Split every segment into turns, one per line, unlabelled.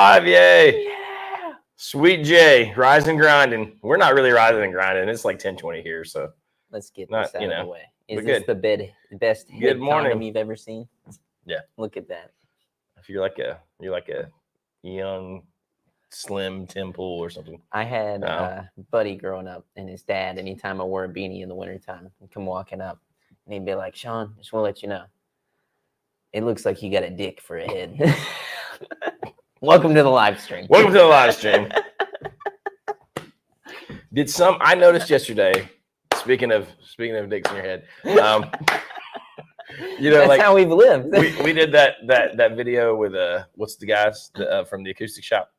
live, yay! Yeah. Sweet J, rise and grinding. We're not really rising and grinding. It's like 10:20 here, so
let's get this out of the way. Is this
good.
the best
Good morning
condom you've ever seen?
Yeah.
Look at that.
If you're like a young, slim Tim Pool or something.
I had a buddy growing up, and his dad, anytime I wore a beanie in the wintertime, he'd come walking up, and he'd be like, "Sean, just want to let you know, it looks like you got a dick for a head." Welcome to the live stream.
Welcome to the live stream. I noticed yesterday, speaking of dicks in your head,
that's like how we've lived.
we did that video with what's the guys from the acoustic shop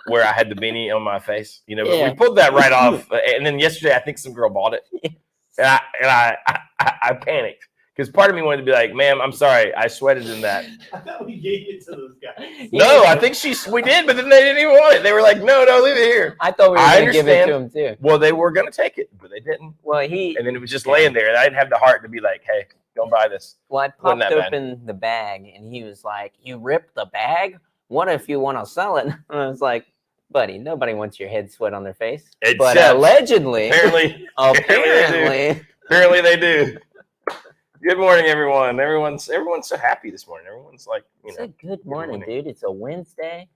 where I had the beanie on my face, but we pulled that right off. And then yesterday, I think some girl bought it, and I panicked. Because part of me wanted to be like, ma'am, I'm sorry, I sweated in that.
I thought we gave it to those guys.
No, I think we did, but then they didn't even want it. They were like, no, leave it here.
I thought we were going to give it to him too.
Well, they were going to take it, but they didn't.
Well,
and then it was just laying there, and I didn't have the heart to be like, hey, don't buy this.
Well, I popped open the bag, and he was like, you ripped the bag? What if you want to sell it? And I was like, buddy, nobody wants your head sweat on their face. But allegedly,
apparently they do. Good morning, everyone. Everyone's so happy this morning. Everyone's like,
It's a good morning, dude. It's a Wednesday.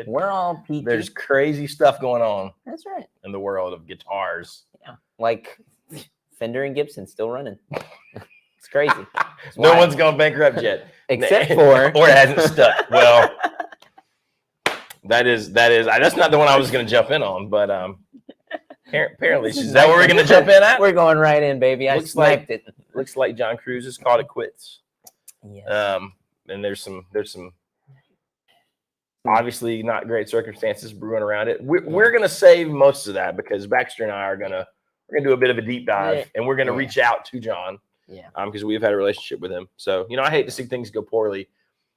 We're all peachy.
There's crazy stuff going on.
That's right.
In the world of guitars.
Yeah. Like Fender and Gibson still running. It's crazy.
No one's gone bankrupt yet.
Except for
or it hasn't stuck. Well, that's not the one I was gonna jump in on, but apparently is that where we're gonna jump in at?
We're going right in, baby. I sniped it.
Looks like John Cruz has called it quits.
Yes.
And there's some obviously not great circumstances brewing around it. We're gonna save most of that because Baxter and I we're gonna do a bit of a deep dive, and we're gonna reach out to John.
Yeah.
Because we've had a relationship with him. So I hate to see things go poorly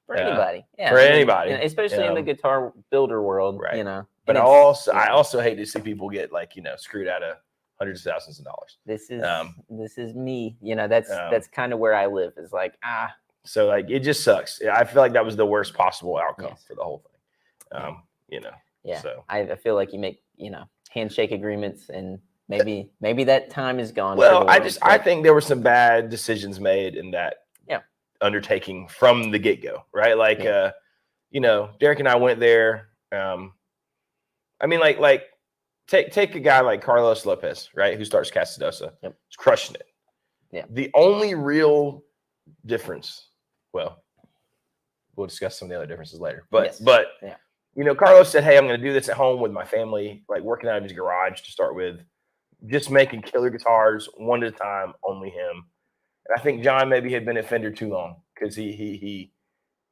for anybody.
For anybody,
especially in the guitar builder world. Right.
But I also hate to see people get screwed out of hundreds of thousands of dollars.
This is me. That's kind of where I live. Is like
So it just sucks. I feel like that was the worst possible outcome for the whole thing.
Yeah.
So
I feel like you make handshake agreements, and maybe that time is gone.
Well, I think there were some bad decisions made in that undertaking from the get-go, right? Like Derek and I went there. Take a guy like Carlos Lopez, right, who starts Casadosa.
Yep.
He's crushing it.
Yeah.
The only real difference, well, we'll discuss some of the other differences later. But Carlos said, "Hey, I'm going to do this at home with my family, like working out of his garage to start with, just making killer guitars one at a time, only him." And I think John maybe had been at Fender too long because he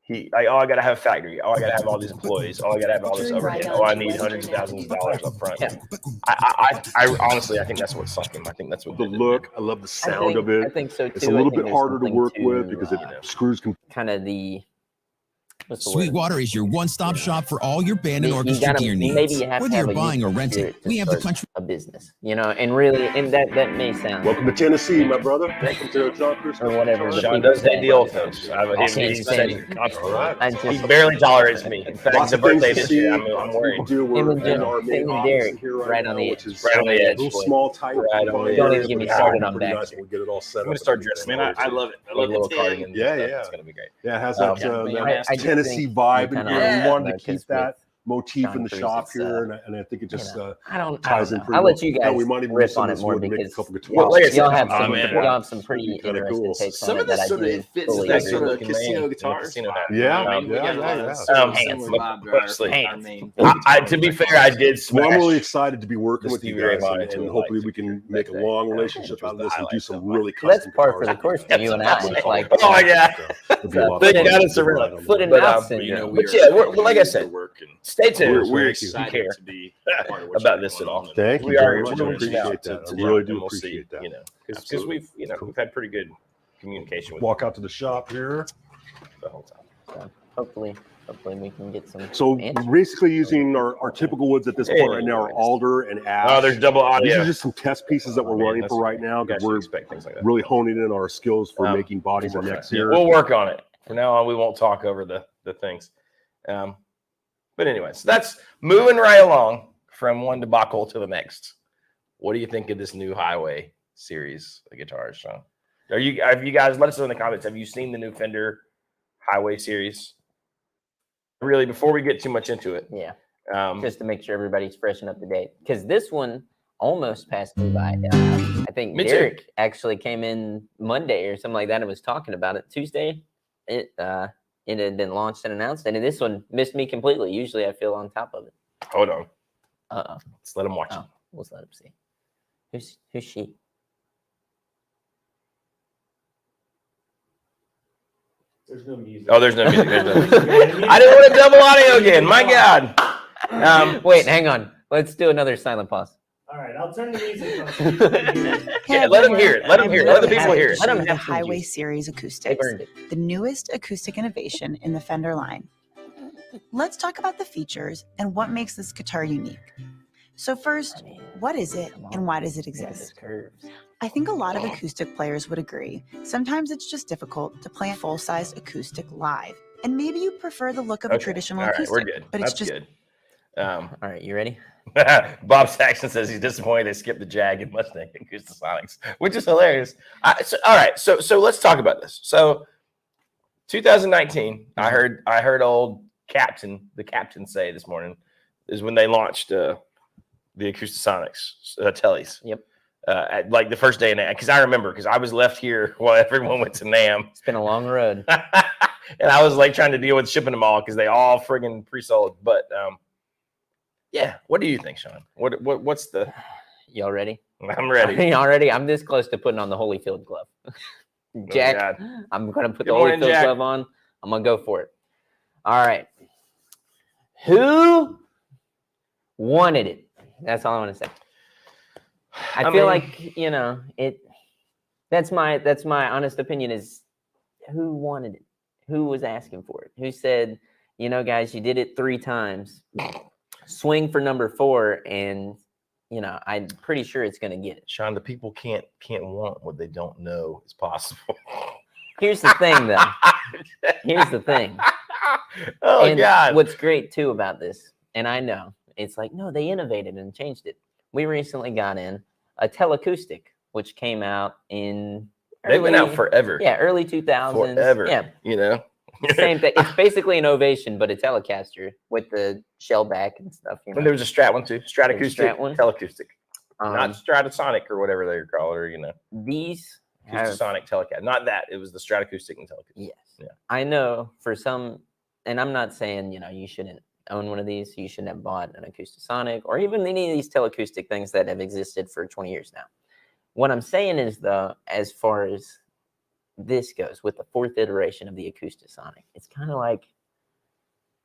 like, I got to have a factory. I got to have all these employees. I got to have all this overhead. I need hundreds of thousands of dollars up front. Yeah. I honestly, I think that's what sunk him. I think that's what
the look. I love the sound of it.
I think so too.
It's a little bit harder to work with because it screws.
Kind of the.
Sweetwater is your one-stop shop for all your band and orchestra gear needs.
Maybe you have
whether you're buying or renting, we have the country
a business, and really, and that may sound.
Welcome to Tennessee, my brother. Welcome to John Cruz
or whatever.
Sean does hate the old folks. He barely tolerates me. In fact, the birthday this year, I'm worried.
Him and Derek, right on the edge.
Right on the edge.
Little small type.
Don't even get me started on Baxter.
We'll get it all set up.
I'm gonna start dressing. Man, I love it. I love the cardigan.
Yeah.
It's gonna be great.
Yeah, it has that Tennessee vibe in here. We wanted to keep that motif in the shop here, and I think it just ties in pretty
I'll
well.
let you guys riff on it more because y'all have some pretty interesting takes on it that I do fully
that sort of casino guitars.
Yeah.
To be fair, I did smash.
Well, I'm really excited to be working with you guys, and hopefully we can make a long relationship out of this and do some really custom
guitars. That's par for the course for you and I. Like,
oh my God,
foot and mouth syndrome.
But yeah, like I said, stay tuned. We're excited to be about this at all.
Thank you.
We are.
I appreciate that. I really do appreciate that.
Because we've had pretty good communication with.
Walk out to the shop here
the whole time.
So hopefully we can get some.
So basically, using our typical woods at this point right now are alder and ash.
Oh, there's double audio.
These are just some test pieces that we're running for right now because we're really honing in our skills for making bodies and necks here.
We'll work on it. From now on, we won't talk over the things. But anyways, that's moving right along from one debacle to the next. What do you think of this new Highway series of guitars, Sean? Have you guys, let us know in the comments, have you seen the new Fender Highway series? Really, before we get too much into it.
Yeah. Just to make sure everybody's fresh and up to date. Because this one almost passed me by. I think Derek actually came in Monday or something like that and was talking about it. Tuesday, it had been launched and announced. And this one missed me completely. Usually I feel on top of it.
Hold on.
Uh-oh.
Let's let him watch it.
Let's let him see. Who's she?
There's no music.
Oh, there's no music. There's no music. I didn't want to double audio again. My God.
Wait, hang on. Let's do another silent pause.
All right, I'll turn the music on.
Yeah, let them hear it. Let them hear it. Let the people hear it.
Let them have the Highway Series Acoustics, the newest acoustic innovation in the Fender line. Let's talk about the features and what makes this guitar unique. So first, what is it and why does it exist? I think a lot of acoustic players would agree. Sometimes it's just difficult to play a full-sized acoustic live. And maybe you prefer the look of a traditional acoustic.
We're good.
But
That's
it's just
good.
All right, you ready?
Bob Saxon says he's disappointed they skipped the Jag and Mustang Acoustasonics, which is hilarious. All right, so let's talk about this. So 2019, I heard old the captain say this morning is when they launched the Acoustasonics tellies.
Yep.
At like the first day of NAMM, because I remember, because I was left here while everyone went to NAMM.
It's been a long road.
And I was like trying to deal with shipping them all because they all friggin' pre-sold. But yeah, what do you think, Sean? What's the?
Y'all ready?
I'm ready.
Y'all ready? I'm this close to putting on the Holyfield glove. Jack, I'm gonna put the Holyfield glove on. I'm gonna go for it. All right. Who wanted it? That's all I want to say. I feel like, you know, that's my honest opinion is who wanted it? Who was asking for it? Who said, you know, guys, you did it 3 times. Swing for number 4, and you know, I'm pretty sure it's gonna get it.
Sean, the people can't want what they don't know is possible.
Here's the thing, though. Here's the thing.
Oh,
and
God.
What's great too about this, and I know it's like, no, they innovated and changed it. We recently got in a teleacoustic, which came out in
they've been out forever.
Yeah, early 2000s.
Forever.
Yeah,
you know,
same thing. It's basically an Ovation, but a Telecaster with the shell back and stuff. You know?
And there was a Strat one too, Stratacoustic,
one?
Teleacoustic, not Stratasonic or whatever they call it, or you know,
these
Acoustasonic Telecaster. Not that it was the Stratacoustic and Teleacoustic.
Yes,
yeah.
I know for some, and I'm not saying you know you shouldn't own one of these. You shouldn't have bought an Acoustasonic or even any of these teleacoustic things that have existed for 20 years now. What I'm saying is, though, as far as this goes, with the 4th iteration of the Acoustasonic, it's kind of like,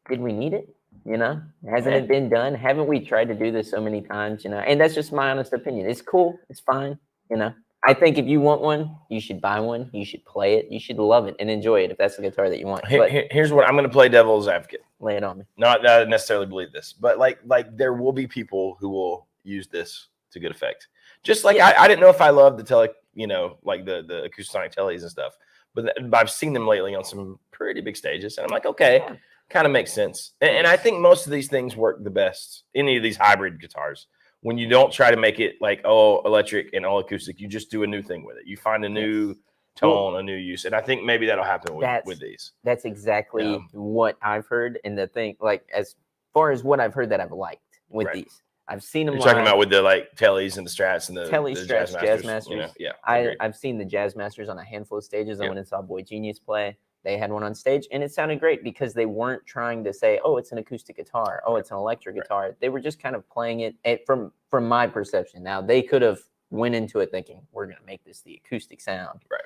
did we need it? You know, hasn't it been done? Haven't we tried to do this so many times? You know, and that's just my honest opinion. It's cool. It's fine. You know, I think if you want one, you should buy one. You should play it. You should love it and enjoy it if that's the guitar that you want. But
here's what I'm going to play devil's advocate.
Lay it on me.
Not necessarily believe this, but like there will be people who will use this to good effect. Just like I didn't know if I loved the like the Acoustasonic tellies and stuff, but I've seen them lately on some pretty big stages, and I'm like, okay, kind of makes sense. And I think most of these things work the best. Any of these hybrid guitars, when you don't try to make it like all electric and all acoustic, you just do a new thing with it. You find a new tone, a new use, and I think maybe that'll happen with these.
That's exactly what I've heard, and the thing, like as far as what I've heard that I've liked with these. I've seen them.
You're talking about with the like tellies and the Strats and the
Strats, Jazz Masters.
You know? Yeah,
I've seen the Jazz Masters on a handful of stages. I went and saw Boy Genius play. They had one on stage, and it sounded great because they weren't trying to say, "Oh, it's an acoustic guitar. Oh, it's an electric guitar." They were just kind of playing it from my perception. Now they could have went into it thinking, "We're going to make this the acoustic sound."
Right.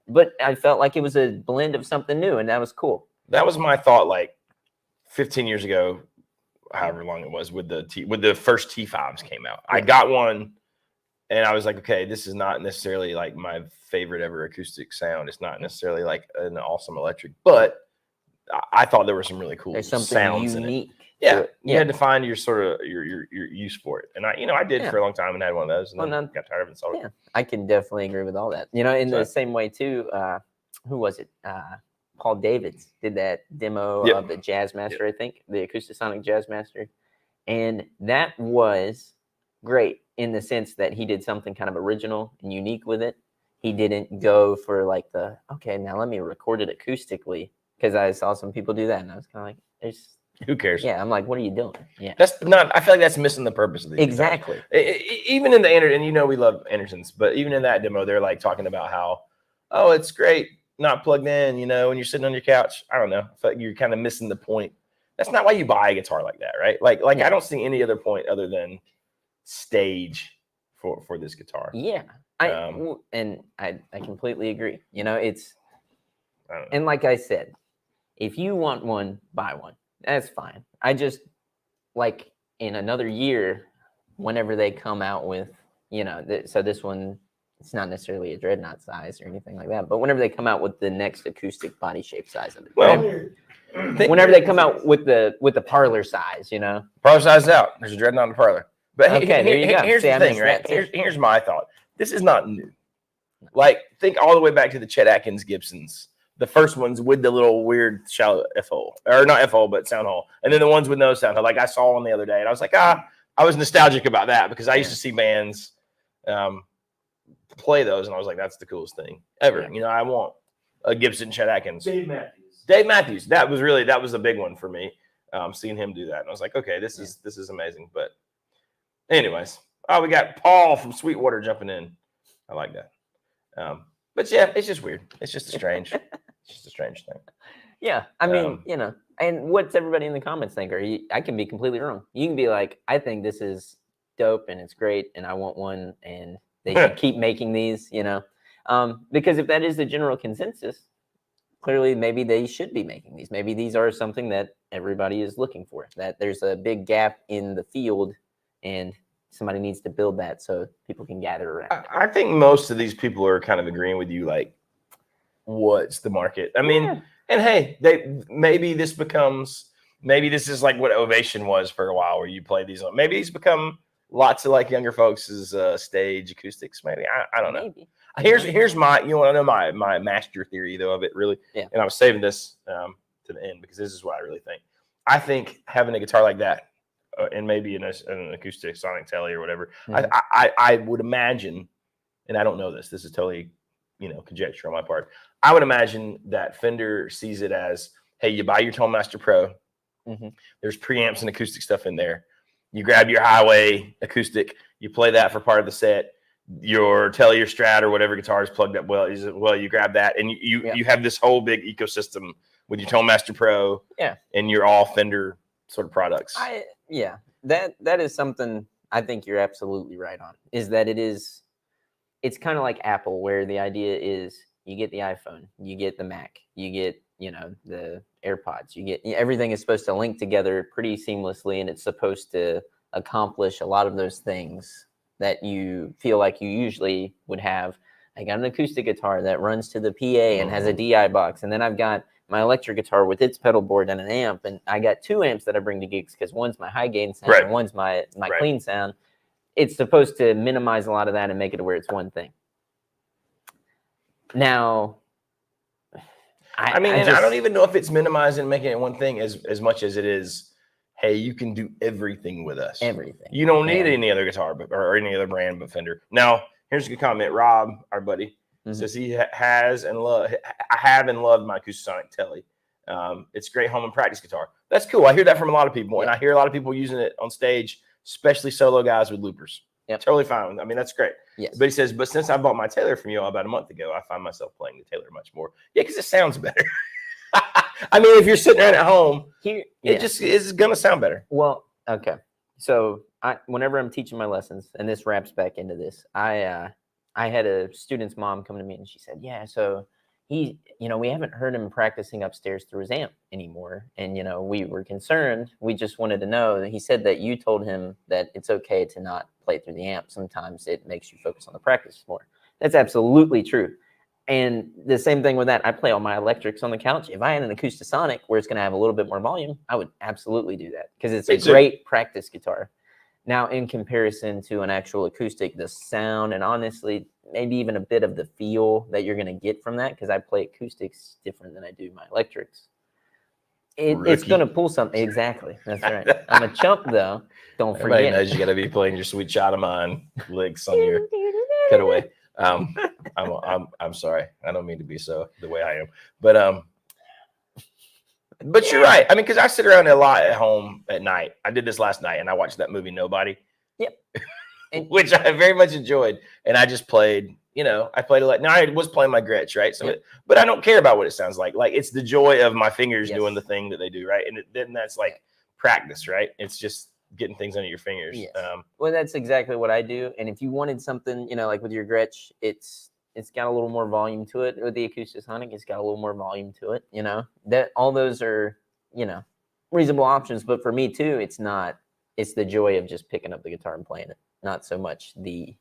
But I felt like it was a blend of something new, and that was cool.
That was my thought, like 15 years ago. However long it was with the first T5s came out. I got one and I was like, okay, this is not necessarily like my favorite ever acoustic sound. It's not necessarily like an awesome electric, but I thought there were some really cool sounds unique in it. Yeah. You had to find your sort of your use for it. And I did for a long time and had one of those and then got tired of it and sold it.
I can definitely agree with all that. You know, in the same way too, who was it? Paul Davids did that demo of the Jazzmaster, I think, the Acoustasonic Jazzmaster. And that was great in the sense that he did something kind of original and unique with it. He didn't go for like okay, now let me record it acoustically, because I saw some people do that and I was kind of like,
who cares?
Yeah, I'm like, what are you doing? Yeah,
that's not. I feel like that's missing the purpose of these.
Exactly.
Even in the and we love Andersons, but even in that demo, they're like talking about how, oh, it's great not plugged in. When you're sitting on your couch. I don't know. I feel like you're kind of missing the point. That's not why you buy a guitar like that, right? Like I don't see any other point other than stage for this guitar.
Yeah, I completely agree. It's and like I said, if you want one, buy one. That's fine. I just like in another year, whenever they come out with, so this one, it's not necessarily a dreadnought size or anything like that, but whenever they come out with the next acoustic body shape size of it, whenever they come out with the parlor size,
parlor size is out. There's a dreadnought in the parlor. But
okay, there you go.
Here's the thing, right? Here's my thought. This is not new. Like, think all the way back to the Chet Atkins Gibsons. The first ones with the little weird shallow F hole, or not F hole, but sound hole, and then the ones with no sound hole. Like I saw one the other day, and I was like, I was nostalgic about that because I used to see bands play those, and I was like, that's the coolest thing ever. I want a Gibson Chet Atkins.
Dave Matthews.
That was a big one for me. Seeing him do that, and I was like, okay, this is amazing. But anyways, we got Paul from Sweetwater jumping in. I like that. But yeah, it's just weird. It's just strange. It's just a strange thing.
Yeah, I mean, and what's everybody in the comments think? I can be completely wrong. You can be like, I think this is dope and it's great, and I want one, and they should keep making these. Because if that is the general consensus, clearly maybe they should be making these. Maybe these are something that everybody is looking for. That there's a big gap in the field, and somebody needs to build that so people can gather around.
I think most of these people are kind of agreeing with you, like, what's the market? I mean, and hey, maybe this is like what Ovation was for a while, where you play these on. Maybe these become lots of like younger folks' stage acoustics. Maybe I don't know. Maybe. Here's my want to know my master theory though of it really. Yeah. And I was saving this to the end because this is what I really think. I think having a guitar like that. And maybe an acoustic sonic telly or whatever. Mm-hmm. I would imagine, and I don't know this. This is totally, conjecture on my part. I would imagine that Fender sees it as, hey, you buy your Tonemaster Pro. Mm-hmm. There's preamps and acoustic stuff in there. You grab your Highway acoustic. You play that for part of the set. Your Telly or Strat or whatever guitar is plugged up well. You grab that, and you have this whole big ecosystem with your Tonemaster Pro. Yeah, and you're all Fender sort of products.
That is something I think you're absolutely right on, is that it's kind of like Apple, where the idea is you get the iPhone, you get the Mac, you get, the AirPods, you get everything is supposed to link together pretty seamlessly, and it's supposed to accomplish a lot of those things that you feel like you usually would have. I got an acoustic guitar that runs to the PA and has a DI box, and then I've got my electric guitar with its pedal board and an amp, and I got 2 amps that I bring to gigs because one's my high gain sound and one's my clean sound. It's supposed to minimize a lot of that and make it to where it's one thing. Now,
I don't even know if it's minimizing and making it one thing as much as it is, hey, you can do everything with us.
Everything.
You don't need any other guitar or any other brand but Fender. Now, here's a good comment. Rob, our buddy, says he has and I have and loved my Acoustasonic Telly. It's a great home and practice guitar. That's cool. I hear that from a lot of people, and I hear a lot of people using it on stage, especially solo guys with loopers. Yep. Totally fine. I mean, that's great. Yes. But he says, but since I bought my Taylor from you about a month ago, I find myself playing the Taylor much more. Yeah, because it sounds better. I mean, if you're sitting around at home, it just is going to sound better.
Well, okay. So whenever I'm teaching my lessons, and this wraps back into this, I had a student's mom come to me and she said, yeah, so we haven't heard him practicing upstairs through his amp anymore. And, we were concerned. We just wanted to know. He said that you told him that it's okay to not play through the amp. Sometimes it makes you focus on the practice more. That's absolutely true. And the same thing with that. I play all my electrics on the couch. If I had an Acoustasonic where it's going to have a little bit more volume, I would absolutely do that because it's a great practice guitar. Now, in comparison to an actual acoustic, the sound and honestly, maybe even a bit of the feel that you're going to get from that, because I play acoustics different than I do my electrics. It's going to pull something. Exactly. That's right. I'm a chump, though. Don't forget.
Everybody knows you got to be playing your Sweet Child of Mine licks on your cutaway. I'm sorry. I don't mean to be so the way I am, but you're right. I mean, because I sit around a lot at home at night. I did this last night, and I watched that movie Nobody.
Yep.
Which I very much enjoyed, and I just played. I played a lot. Now I was playing my Gretsch, right? So, but I don't care about what it sounds like. Like it's the joy of my fingers doing the thing that they do, right? And then that's like practice, right? It's just getting things under your fingers.
Yes. Well, that's exactly what I do. And if you wanted something, like with your Gretsch, it's got a little more volume to it. With the Acoustasonic, it's got a little more volume to it. That all those are, reasonable options. But for me too, it's not. It's the joy of just picking up the guitar and playing it, not so much the,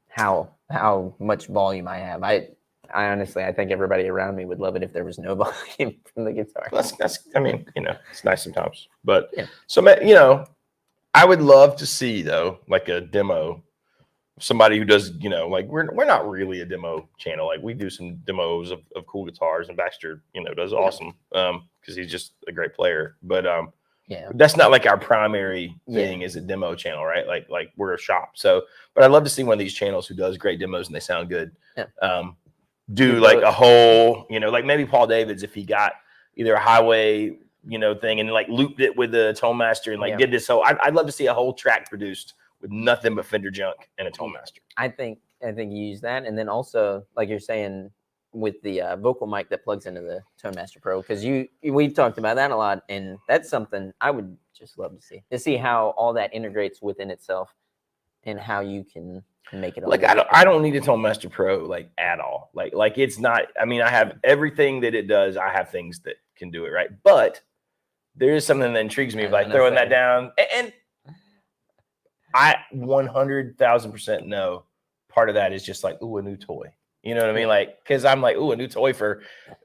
how much volume I have. I honestly, I think everybody around me would love it if there was no volume from the guitar.
That's I mean, it's nice sometimes. But so, I would love to see though, like a demo, somebody who does, like we're not really a demo channel. Like we do some demos of cool guitars, and Baxter, does awesome because he's just a great player. But that's not like our primary thing is a demo channel, right? Like we're a shop. So, but I'd love to see one of these channels who does great demos and they sound good. Do like a whole, like maybe Paul David's, if he got either a Highway, thing and like looped it with the Tone Master and like did this. So I'd love to see a whole track produced with nothing but Fender junk and a Tone Master.
I think you use that, and then also like you're saying with the vocal mic that plugs into the Tone Master Pro, because we've talked about that a lot, and that's something I would just love to see how all that integrates within itself and how you can make it all
like I don't need a Tone Master Pro like at all. Like it's not. I mean, I have everything that it does. I have things that can do it right, but there is something that intrigues me, like throwing that down. And I 100,000% know part of that is just like, ooh, a new toy. You know what I mean? Like, because I'm like, ooh, a new toy for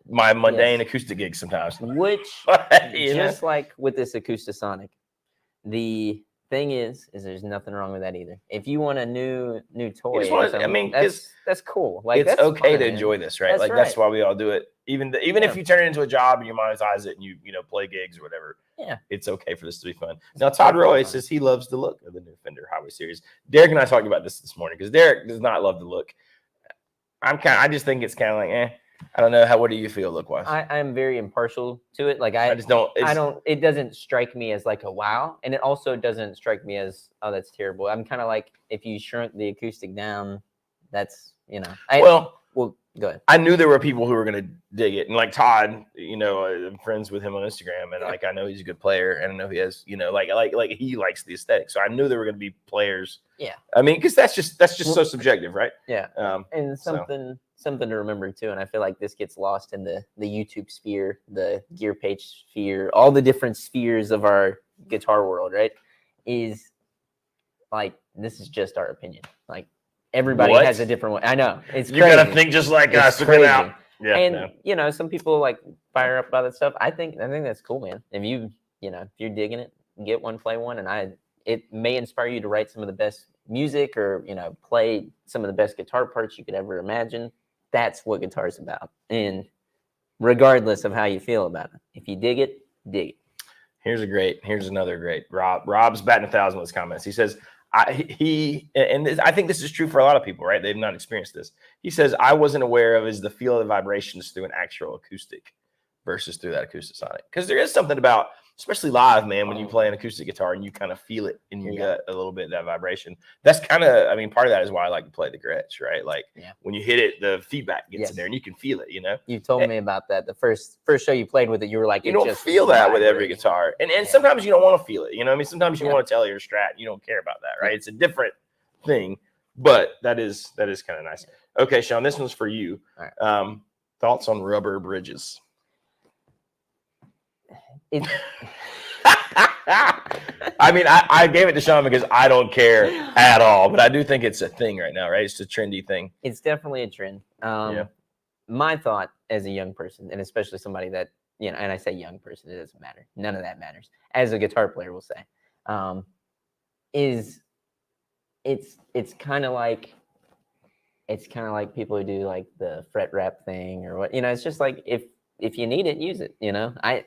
my mundane acoustic gigs sometimes.
Which, just like with this Acoustasonic, the thing is there's nothing wrong with that either. If you want a new toy, that's cool. Like
it's okay fun, to enjoy this, right?
That's
that's why we all do it. Even if you turn it into a job and you monetize it and you play gigs or whatever, it's okay for this to be fun. Now Todd Roy says he loves the look of the new Fender Highway series. Derek and I talked about this morning because Derek does not love the look. I just think it's kind of like, I don't know. What do you feel look wise?
I'm very impartial to it. Like
I just don't.
It doesn't strike me as like a wow, and it also doesn't strike me as, oh, that's terrible. I'm kind of like, if you shrunk the acoustic down, that's well, go ahead.
I knew there were people who were going to dig it, and like Todd, I'm friends with him on Instagram, and like I know he's a good player, and I know he has, like he likes the aesthetic. So I knew there were going to be players.
Yeah.
I mean, because that's just so subjective, right?
Yeah. And something to remember too, and I feel like this gets lost in the YouTube sphere, the gear page sphere, all the different spheres of our guitar world, right? Is like, this is just our opinion. Like, everybody has a different way. I know, it's crazy.
You gotta think just like us. Out.
Yeah, and some people like fire up about that stuff. I think that's cool, man. If if you're digging it, get one, play one, and it may inspire you to write some of the best music or play some of the best guitar parts you could ever imagine. That's what guitar's about, and regardless of how you feel about it, if you dig it, dig it.
Here's another great. Rob's batting 1,000 with his comments. He says, I think this is true for a lot of people, right? They've not experienced this. He says, I wasn't aware of is the feel of the vibrations through an actual acoustic versus through that Acoustasonic. Because there is something about, especially live, man, when you play an acoustic guitar and you kind of feel it in your gut a little bit, that vibration. That's kind of, part of that is why I like to play the Gretsch, right? Like when you hit it, the feedback gets in there and you can feel it, You
told me about that. The first show you played with it, you were like,
you don't feel that with every guitar. And sometimes you don't want to feel it, Sometimes you want to tell your Strat, you don't care about that, right? It's a different thing, but that is kind of nice. Okay, Sean, this one's for you.
All right.
Thoughts on rubber bridges? I gave it to Sean because I don't care at all, but I do think it's a thing right now, right? It's a trendy thing.
It's definitely a trend. My thought as a young person, and especially somebody that, and I say young person, it doesn't matter. None of that matters. As a guitar player, we'll say, is it's kind of like people who do like the fret wrap thing or what, it's just like if you need it, use it. I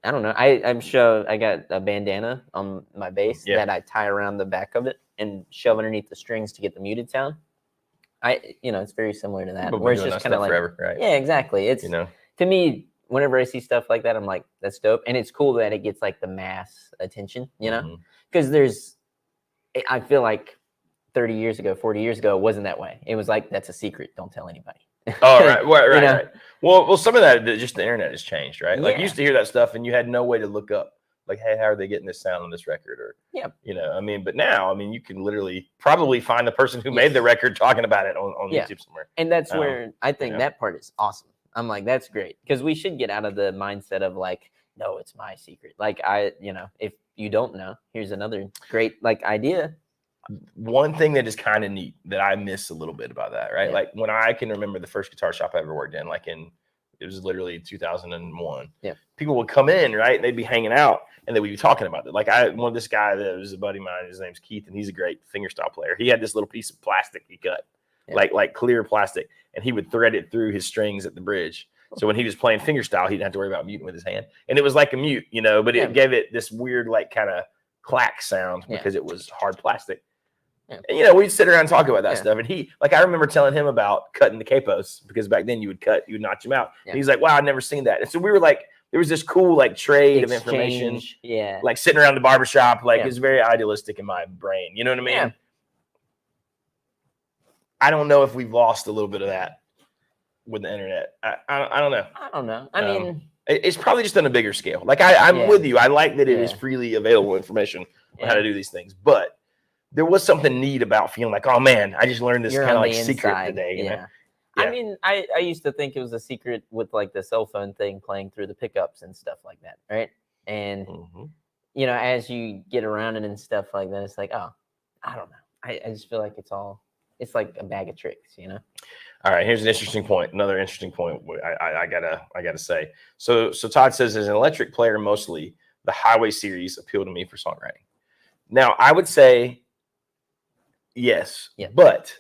don't know. I'm sure I got a bandana on my bass that I tie around the back of it and shove underneath the strings to get the muted sound. It's very similar to that. Where it's just kind of like
forever, right?
Yeah, exactly. It's to me, whenever I see stuff like that, I'm like, that's dope. And it's cool that it gets like the mass attention, because I feel like 30 years ago, 40 years ago, it wasn't that way. It was like, that's a secret. Don't tell anybody.
Oh, right. Well, some of that, just the internet has changed, right? Like you used to hear that stuff and you had no way to look up, like, hey, how are they getting this sound on this record? Or, but now, you can literally probably find the person who made the record talking about it on YouTube somewhere.
And that's where I think that part is awesome. I'm like, that's great. Because we should get out of the mindset of like, no, it's my secret. Like if you don't know, here's another great idea.
One thing that is kind of neat that I miss a little bit about that, right? Like when I can remember the first guitar shop I ever worked in, it was literally 2001. Yeah. People would come in, right? And they'd be hanging out and they would be talking about it. Like this guy that was a buddy of mine, his name's Keith, and he's a great fingerstyle player. He had this little piece of plastic he cut, like clear plastic, and he would thread it through his strings at the bridge. So when he was playing fingerstyle, he didn't have to worry about muting with his hand. And it was like a mute, but it gave it this weird, kind of clack sound because it was hard plastic. Yeah. And we'd sit around and talk about that stuff. And he, I remember telling him about cutting the capos, because back then you would notch them out. Yeah. And he's like, wow, I'd never seen that. And so we were there was this cool trade of information. Yeah. Sitting around the barbershop, it's very idealistic in my brain. You know what I mean? Yeah. I don't know if we've lost a little bit of that with the internet. I don't know.
I don't know. I mean,
it's probably just on a bigger scale. I'm with you. I like that it is freely available information on how to do these things, but there was something neat about feeling like, oh man, I just learned this kind of secret today. You know?
I mean, I used to think it was a secret with the cell phone thing playing through the pickups and stuff like that, right? And as you get around it and stuff like that, it's like, oh, I don't know. I just feel like it's like a bag of tricks,
All right, here's an interesting point. Another interesting point. I gotta say. So Todd says, as an electric player, mostly the Highway series appealed to me for songwriting. Now I would say yes, but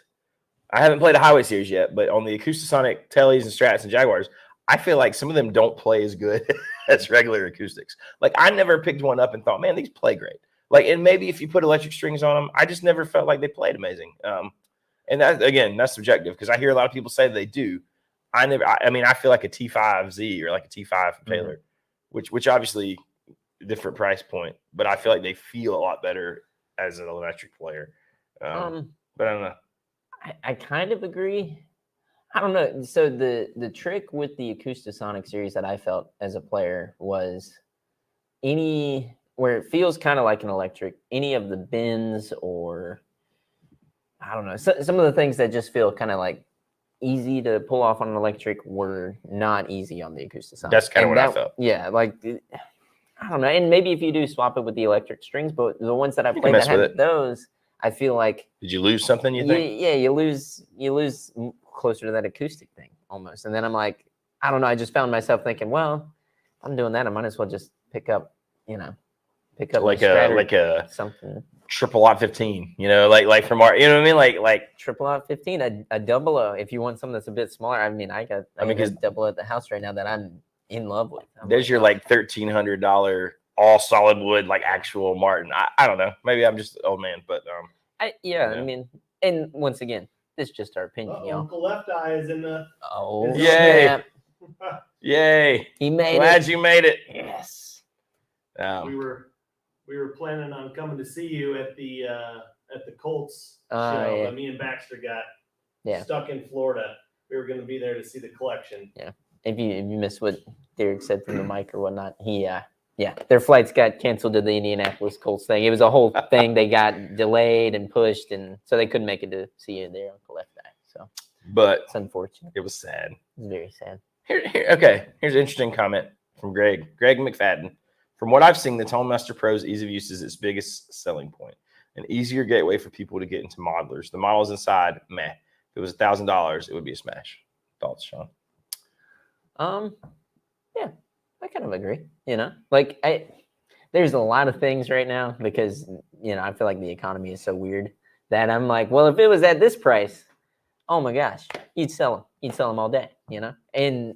I haven't played a Highway series yet. But on the Acoustasonic Tellys and Strats and Jaguars, I feel like some of them don't play as good as regular acoustics. I never picked one up and thought, man, these play great. And maybe if you put electric strings on them, I just never felt like they played amazing. And that, again, that's subjective, because I hear a lot of people say they do. I feel like a T5Z or a T5 from Taylor, which obviously different price point, but I feel like they feel a lot better as an electric player. But I don't know.
I kind of agree. I don't know. So the trick with the Acoustasonic series that I felt as a player was where it feels kind of like an electric, any of the bends or I don't know, some of the things that just feel kind of easy to pull off on an electric were not easy on the Acoustasonic.
That's kind of what I felt.
Yeah, I don't know. And maybe if you do swap it with the electric strings, but the ones that I played that had those, I feel like.
Did you lose something, you think?
Yeah, you lose closer to that acoustic thing almost. And then I'm like, I don't know. I just found myself thinking, well, if I'm doing that, I might as well just pick up
like a
something.
Triple Lot 15, like from our, you know what I mean? Like
Triple Lot 15, a double O. If you want something that's a bit smaller, I got a double O at the house right now that I'm in love with.
There's your $1,300 all solid wood, actual Martin. I don't know. Maybe I'm just an old man, but
I mean, and once again, this is just our opinion, y'all.
Uncle Left Eye is in the.
Oh,
yay! Yay!
He made it.
Glad you made it.
Yes.
We were planning on coming to see you at the Colts show, but me and Baxter got stuck in Florida. We were going to be there to see the collection.
Yeah. If you missed what Derek said from the mic or whatnot, their flights got canceled to the Indianapolis Colts thing. It was a whole thing. They got delayed and pushed, and so they couldn't make it to see you there, Uncle Left Eye. So,
but
it's unfortunate.
It was sad.
It's very sad.
Okay. Here's an interesting comment from Greg McFadden. From what I've seen, the Tone Master Pro's ease of use is its biggest selling point. An easier gateway for people to get into modelers. The models inside, meh. If it was $1,000, it would be a smash. Thoughts, Sean?
Yeah, I kind of agree. there's a lot of things right now because, I feel like the economy is so weird that I'm like, well, if it was at this price, oh my gosh, you'd sell them all day, and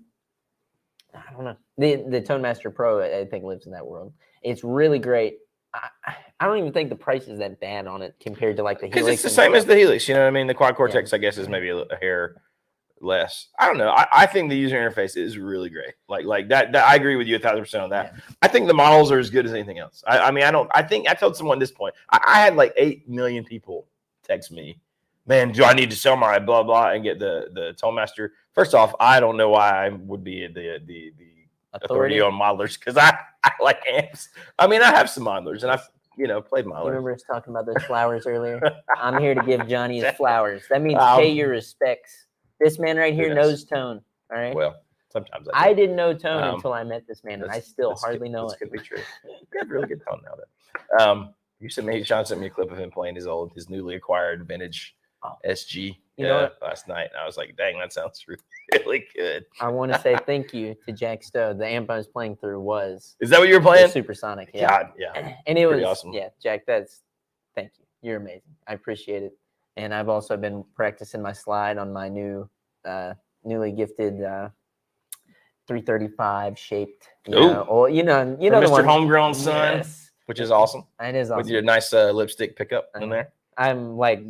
I don't know. The Tone Master Pro, I think, lives in that world. It's really great. I don't even think the price is that bad on it compared to like the Helix.
Because it's the same as the Helix, you know what I mean? The Quad Cortex, I guess, is maybe a hair less. I don't know. I think the user interface is really great. Like that I agree with you 1,000% on that. Yeah. I think the models are as good as anything else. I think I told someone at this point, I had like 8 million people text me, man, do I need to sell my blah blah and get the Tone Master? First off, I don't know why I would be the authority on modelers, because I like amps. I have some modelers and I've played modelers.
You remember us talking about those flowers earlier? I'm here to give Johnny his flowers. That means pay your respects. This man right here knows tone. All right.
Well, sometimes
I didn't know tone until I met this man, and I still hardly know it.
This could be true. He had really good tone now. Though. Sean sent me a clip of him playing his newly acquired vintage SG last night. And I was like, dang, that sounds really good.
I want to say thank you to Jack Stowe. The amp I was playing through was.
Is that what you were playing?
Supersonic. Yeah.
God, yeah.
And it was
awesome.
Yeah, Jack, thank you. You're amazing. I appreciate it. And I've also been practicing my slide on my newly gifted 335 shaped.
Mr. Homegrown Son,
yes.
Which is awesome.
It is awesome.
With your nice lipstick pickup in there.
I'm like,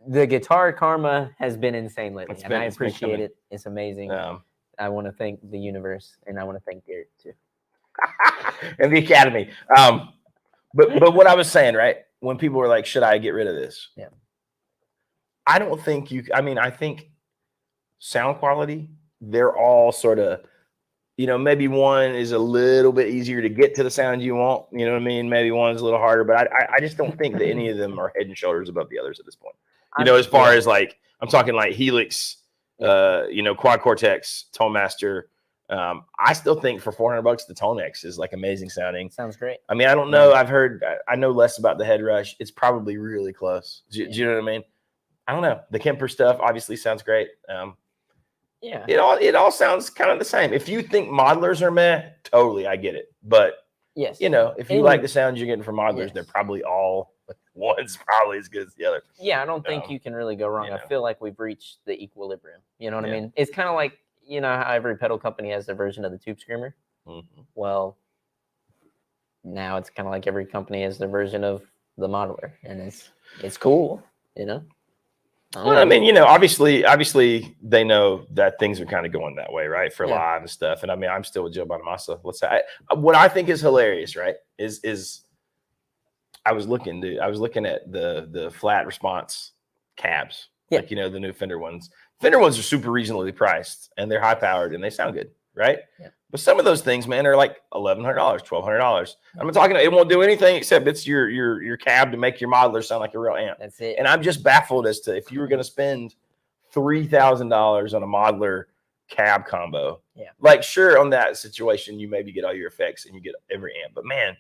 the guitar karma has been insane lately, and I appreciate it. It's amazing. I want to thank the universe, and I want to thank Derek too,
and the Academy. But what I was saying, right? When people were like, "Should I get rid of this?"
Yeah.
I don't think you. I think sound quality. They're all sort of, maybe one is a little bit easier to get to the sound you want. You know what I mean? Maybe one's a little harder, but I just don't think that any of them are head and shoulders above the others at this point. As far as like, I'm talking like Helix, Quad Cortex, Tone Master. I still think for $400, the Tone X is like amazing sounding.
Sounds great.
I don't know. I know less about the Head Rush. It's probably really close. Do you know what I mean? I don't know. The Kemper stuff obviously sounds great.
Yeah.
It all sounds kind of the same. If you think modelers are meh, totally, I get it. But
yes,
if you like the sounds you're getting from modelers, they're probably all one's probably as good as the other.
Yeah, I don't think you can really go wrong. I feel like we've reached the equilibrium. You know what I mean? It's kind of like, how every pedal company has their version of the Tube Screamer.
Mm-hmm.
Well, now it's kind of like every company has their version of the modeler, and it's cool, Well,
obviously they know that things are kind of going that way, right? For live and stuff. And I'm still with Joe Bonamassa. Let's say what I think is hilarious, right? Is I was looking at the flat response cabs, like the new Fender ones. Fender ones are super reasonably priced, and they're high powered, and they sound good, right?
Yeah.
But some of those things, man, are like $1,100, $1,200. I'm talking. It won't do anything except it's your cab to make your modeler sound like a real amp.
That's it.
And I'm just baffled as to if you were going to spend $3,000 on a modeler cab combo.
Yeah.
Like, sure, on that situation, you maybe get all your effects and you get every amp. But man,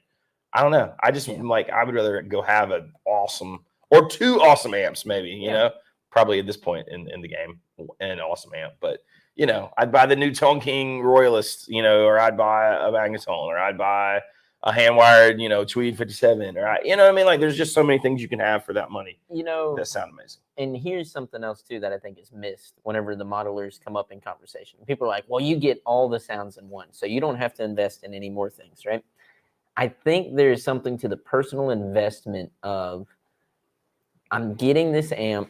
I don't know. I just like, I would rather go have an awesome or two awesome amps, maybe, probably at this point in the game, an awesome amp. But I'd buy the new Tone King Royalist, or I'd buy a Magnetone, or I'd buy a hand-wired, Tweed 57, or Like, there's just so many things you can have for that money. That sound amazing.
And here's something else too that I think is missed whenever the modelers come up in conversation. People are like, "Well, you get all the sounds in one, so you don't have to invest in any more things, right?" I think there's something to the personal investment of, I'm getting this amp,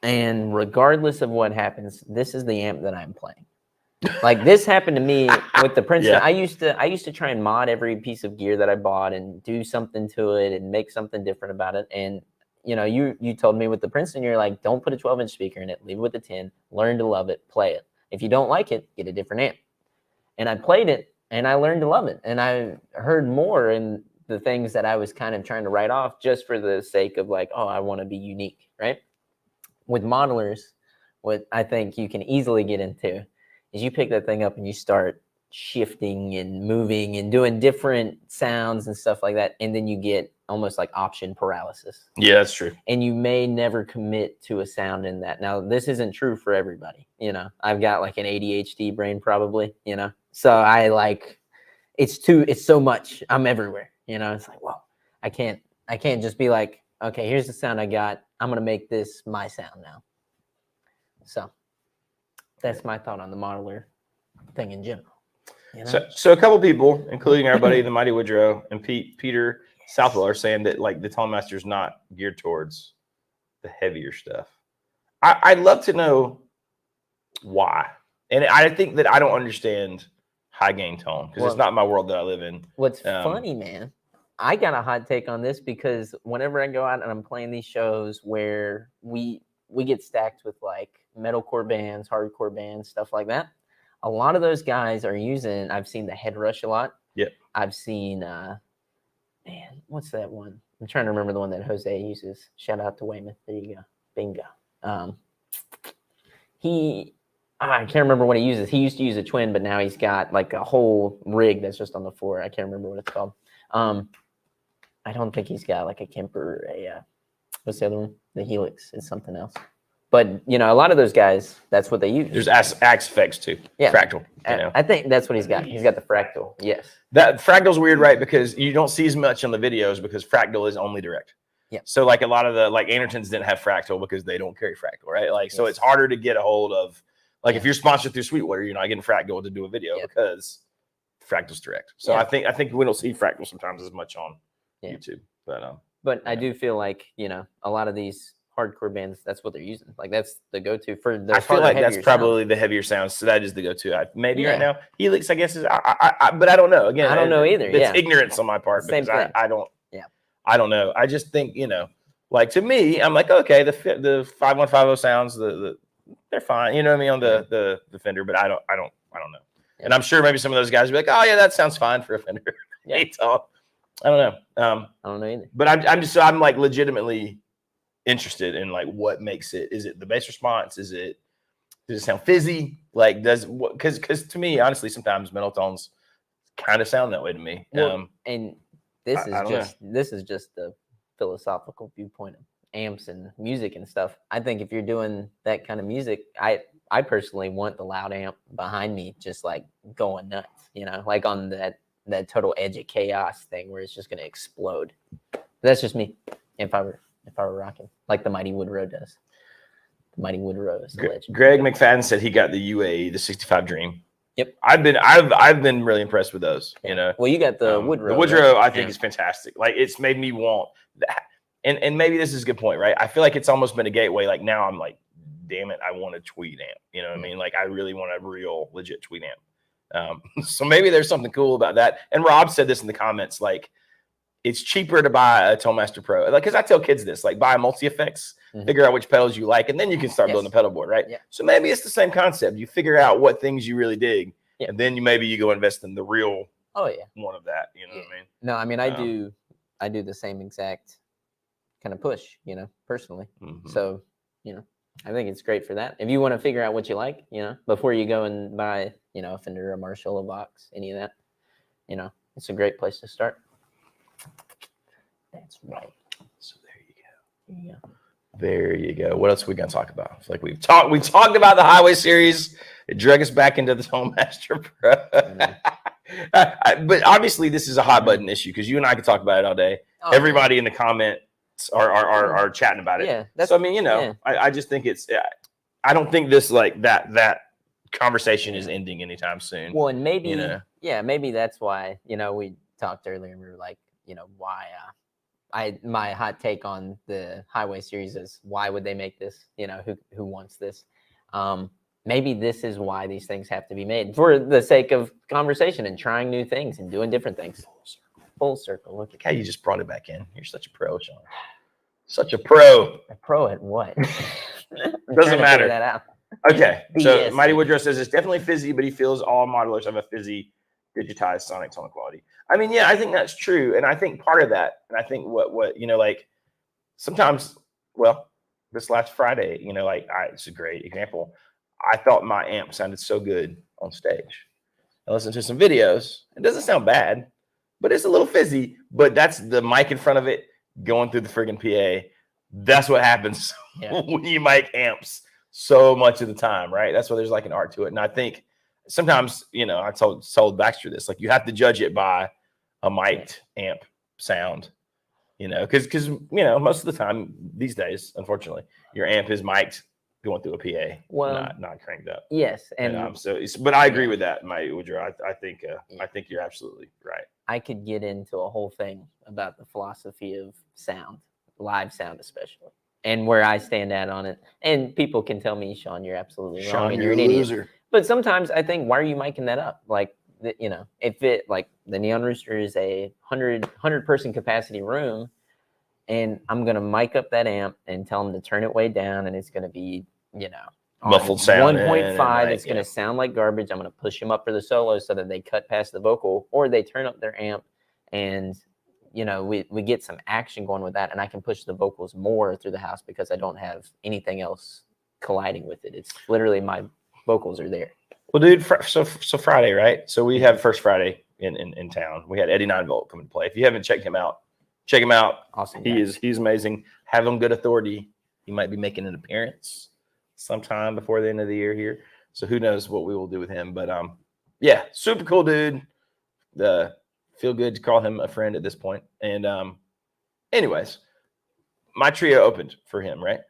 and regardless of what happens, this is the amp that I'm playing. Like, this happened to me with the Princeton. I used to try and mod every piece of gear that I bought and do something to it and make something different about it. And you told me with the Princeton, you're like, don't put a 12-inch speaker in it, leave it with a 10, learn to love it, play it. If you don't like it, get a different amp. And I played it and I learned to love it. And I heard more in the things that I was kind of trying to write off just for the sake of like, oh, I want to be unique, right? With modelers, what I think you can easily get into is you pick that thing up and you start shifting and moving and doing different sounds and stuff like that. And then you get almost like option paralysis.
Yeah, that's true.
And you may never commit to a sound in that. Now, this isn't true for everybody. I've got like an ADHD brain probably, so I like, it's so much. I'm everywhere, You know, it's like, well, I can't just be like, okay, here's the sound I got. I'm gonna make this my sound now. So that's my thought on the modeler thing in general. You know?
So a couple people, including our buddy the Mighty Woodrow and Peter Southwell, are saying that like the Telemaster is not geared towards the heavier stuff. I'd love to know why, and I think that I don't understand high gain tone because it's not my world that I live in.
What's funny, man, I got a hot take on this because whenever I go out and I'm playing these shows where we get stacked with like metalcore bands, hardcore bands, stuff like that, a lot of those guys are using, I've seen the head rush a lot.
Yeah. I've
seen, man, what's that one? I'm trying to remember the one that Jose uses. Shout out to Weymouth. There you go. Bingo. I can't remember what he uses. He used to use a twin, but now he's got like a whole rig that's just on the floor. I can't remember what it's called. I don't think he's got like a Kemper, what's the other one? The Helix is something else. But, you know, a lot of those guys, that's what they use.
There's Axe effects too. Yeah. Fractal. You know?
I think that's what he's got. He's got the Fractal. Yes.
That Fractal's weird, right? Because you don't see as much on the videos because Fractal is only direct.
Yeah.
So like a lot of the like Andertons didn't have Fractal because they don't carry Fractal, right? Like, so it's harder to get a hold of. Like if you're sponsored through Sweetwater, you're not getting Fractal to do a video because Fractal's direct. So I think we don't see Fractal sometimes as much on YouTube. But
I do feel like, you know, a lot of these hardcore bands, that's what they're using. Like that's the go-to for the.
I feel like that's probably the heavier sounds. So that is the go-to. Maybe right now Helix, I guess is. But I don't know. Again,
I don't know either.
It's ignorance on my part because I don't. Yeah. I don't know. I just think, you know, like to me, I'm like, okay, the 5150 sounds, they're fine. You know what I mean on the Fender, but I don't know. Yeah. And I'm sure maybe some of those guys will be like, oh yeah, that sounds fine for a Fender. Yeah. I don't know.
I don't know either.
But I'm like legitimately interested in like what makes it. Is it the bass response? Does it sound fizzy? Like because to me, honestly, sometimes metal tones kind of sound that way to me.
Well, and this is just the philosophical viewpoint of amps and music and stuff. I think if you're doing that kind of music, I personally want the loud amp behind me just like going nuts, you know, like on that total edge of chaos thing where it's just going to explode. That's just me. If I were rocking like the Mighty Woodrow does. The Mighty Woodrow is the legend.
Greg McFadden said he got the UA, the 65 Dream.
Yep.
I've been really impressed with those, you know.
Well, you got the Woodrow.
The Woodrow, right? I think is fantastic. Like it's made me want that. And maybe this is a good point, right? I feel like it's almost been a gateway. Like now I'm like, damn it, I want a tweed amp. You know what I mean? Like I really want a real legit tweed amp. So maybe there's something cool about that. And Rob said this in the comments, like it's cheaper to buy a Telemaster Pro. Like, cause I tell kids this, like buy a multi-effects, figure out which pedals you like, and then you can start building a pedal board, right? Yeah. So maybe it's the same concept. You figure out what things you really dig, and then you go invest in the real one of that. You know what I mean?
No, I mean I do the same exact kind of push, you know, personally. So, you know, I think it's great for that. If you want to figure out what you like, you know, before you go and buy, you know, a Fender, a Marshall, a Vox, any of that, you know, it's a great place to start. That's right.
So there you go. There you go. What else are we gonna talk about? It's like we talked about the Highway series. It dragged us back into the Telemaster Pro. But obviously, this is a hot button issue because you and I could talk about it all day. Oh, everybody in the comments are chatting about it. Yeah. So I mean, you know, I just think it's. I don't think this like that conversation is ending anytime soon.
Well, and maybe maybe that's why, you know, we talked earlier and we were like, you know, why my hot take on the Highway series is why would they make this? You know, who wants this? Maybe this is why these things have to be made for the sake of conversation and trying new things and doing different things. Full circle. Look
at how you just brought it back in. You're such a pro, Sean. Such a pro.
A pro at what?
Doesn't matter. That out. Okay. So Mighty Woodrow says it's definitely fizzy, but he feels all modelers have a fizzy digitized sonic tone quality. I mean, yeah, I think that's true. And I think part of that, and I think what you know, like sometimes, well, this last Friday, you know, like it's a great example. I thought my amp sounded so good on stage. I listened to some videos. It doesn't sound bad, but it's a little fizzy. But that's the mic in front of it going through the friggin' PA. That's what happens when you mic amps so much of the time, right? That's why there's like an art to it. And I think sometimes, you know, I told Baxter this, like you have to judge it by a mic'd amp sound, because most of the time these days, unfortunately, your amp is mic'd going through a PA, not cranked up.
Yes,
but I agree with that, Mike Woodrow. I think you're absolutely right.
I could get into a whole thing about the philosophy of sound, live sound especially, and where I stand at on it. And people can tell me, Sean, you're absolutely wrong,
Sean,
and
you're
an
a
idiot.
loser.
But sometimes I think, why are you miking that up? Like, if it, like, the Neon Rooster is a 100 person capacity room, and I'm gonna mic up that amp and tell them to turn it way down, and it's gonna be,
muffled sound
1.5. It's gonna sound like garbage. I'm gonna push them up for the solos so that they cut past the vocal, or they turn up their amp, and we get some action going with that, and I can push the vocals more through the house because I don't have anything else colliding with it. It's literally my vocals are there.
Well, dude, so Friday, right? So we have First Friday in town. We had Eddie 9-Volt come and play. If you haven't checked him out, check him out.
Awesome.
He's amazing. Have him good authority. He might be making an appearance sometime before the end of the year here. So who knows what we will do with him. But yeah, super cool dude. Feel good to call him a friend at this point. And anyways, my trio opened for him, right?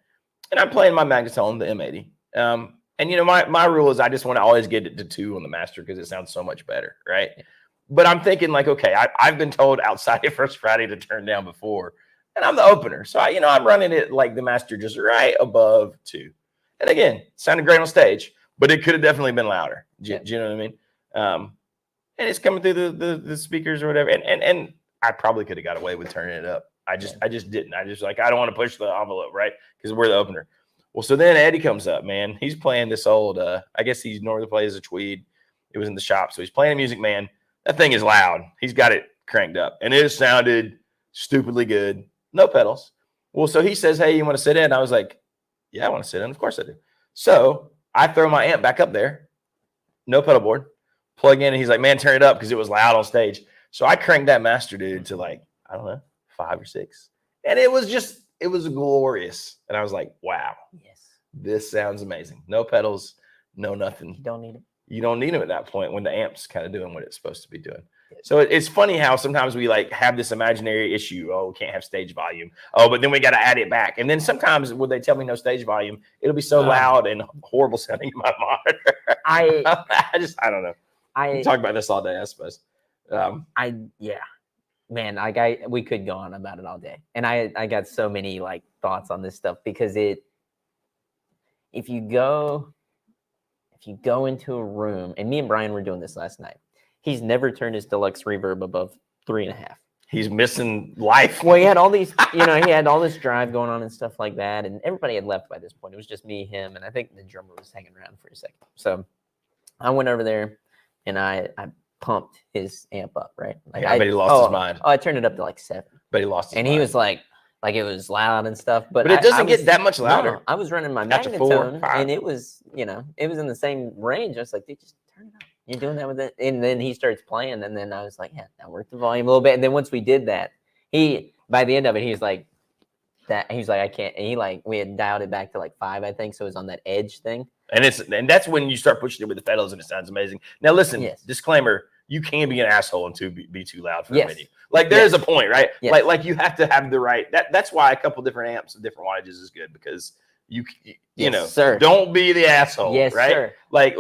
And I'm playing my Magnetone, the M80. And my rule is I just want to always get it to 2 on the master because it sounds so much better, right? But I'm thinking like, okay, I've been told outside of First Friday to turn down before, and I'm the opener. So I'm running it like the master just right above 2. And again, it sounded great on stage, but it could have definitely been louder. Do you know what I mean? And it's coming through the speakers or whatever. And I probably could have got away with turning it up. I just didn't. I don't want to push the envelope, right? Because we're the opener. Well, so then Eddie comes up, man. He's playing this old, I guess he normally plays a Tweed. It was in the shop. So he's playing a Music Man. That thing is loud. He's got it cranked up. And it sounded stupidly good. No pedals. Well, so he says, hey, you want to sit in? I was like, yeah, I want to sit in. Of course I do. So I throw my amp back up there. No pedal board. Plug in. And he's like, man, turn it up because it was loud on stage. So I cranked that master, dude, to like, I don't know, 5 or 6. And it was glorious. And I was like, wow,
yes, this
sounds amazing. No pedals, no nothing.
You don't need it.
You don't need them at that point when the amp's kind of doing what it's supposed to be doing. So it's funny how sometimes we like have this imaginary issue. Oh, we can't have stage volume. Oh, but then we got to add it back. And then sometimes when they tell me no stage volume, it'll be so loud and horrible sounding in my monitor. I don't know. I can talk about this all day, I suppose.
Man, we could go on about it all day. And I got so many like thoughts on this stuff because if you go into a room, and me and Brian were doing this last night, he's never turned his deluxe reverb above 3.5.
He's missing life.
Well, he had all these, he had all this drive going on and stuff like that. And everybody had left by this point. It was just me, him, and I think the drummer was hanging around for a second. So I went over there and I pumped his amp up, right?
Like I bet he lost his mind.
Oh, I turned it up to like 7.
But he lost his mind.
And he was like it was loud and stuff. But
it doesn't get that much louder.
No, I was running my Magnetone, and it was, it was in the same range. I was like, dude, just turn it up. You're doing that with it. And then he starts playing, and then I was like, yeah, I worked the volume a little bit. And then once we did that, by the end of it, he was like, I can't. And we had dialed it back to like 5, I think. So it was on that edge thing. And that's when you start pushing it with the pedals, and it sounds amazing. Now, listen, disclaimer: you can be an asshole and be too loud for the menu. Like there is a point, right? Yes. Like you have to have the right. That's why a couple different amps and different wattages is good because you don't be the asshole, right? Sir.
Like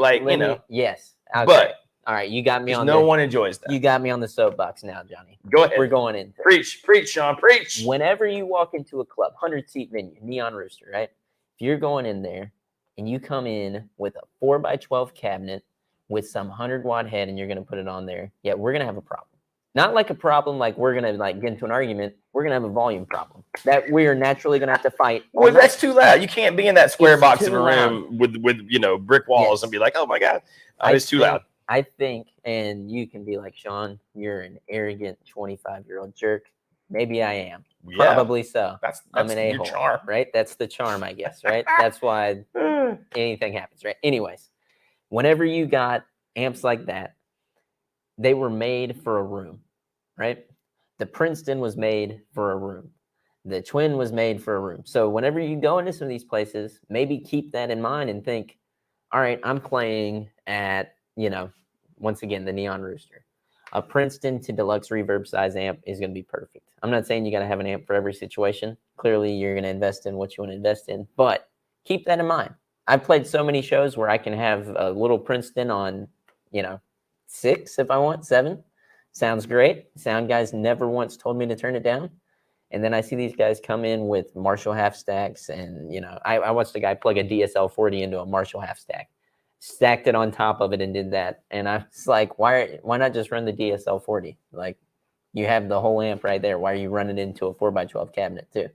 Yes. Okay.
But
all right, you got me on.
No one enjoys that.
You got me on the soapbox now, Johnny.
Go ahead.
We're going in.
Preach, Sean, preach.
Whenever you walk into a club, 100-seat venue, Neon Rooster, right? If you're going in there and you come in with a 4x12 cabinet with some 100-watt head and you're going to put it on there, we're going to have a problem. Not like a problem like we're going to like get into an argument. We're going to have a volume problem that we're naturally going to have to fight.
Well, that's too loud. You can't be in that square box of a room with brick walls and be like, oh my God, it's too loud.
I think, and you can be like, Sean, you're an arrogant 25-year-old jerk. Maybe I am. Yeah, probably so.
That's
I'm an a-hole,
charm.
Right? That's the charm, I guess, right? That's why anything happens, right? Anyways, whenever you got amps like that, they were made for a room, right? The Princeton was made for a room. The Twin was made for a room. So whenever you go into some of these places, maybe keep that in mind and think, all right, I'm playing at, once again, the Neon Rooster. A Princeton to deluxe reverb size amp is going to be perfect. I'm not saying you got to have an amp for every situation. Clearly, you're going to invest in what you want to invest in, but keep that in mind. I've played so many shows where I can have a little Princeton on, 6 if I want, 7. Sounds great. Sound guys never once told me to turn it down. And then I see these guys come in with Marshall half stacks, and I watched a guy plug a DSL 40 into a Marshall half stack, stacked it on top of it, and did that. And I was like, why not just run the DSL 40? Like, you have the whole amp right there. Why are you running it into a 4x12 cabinet too?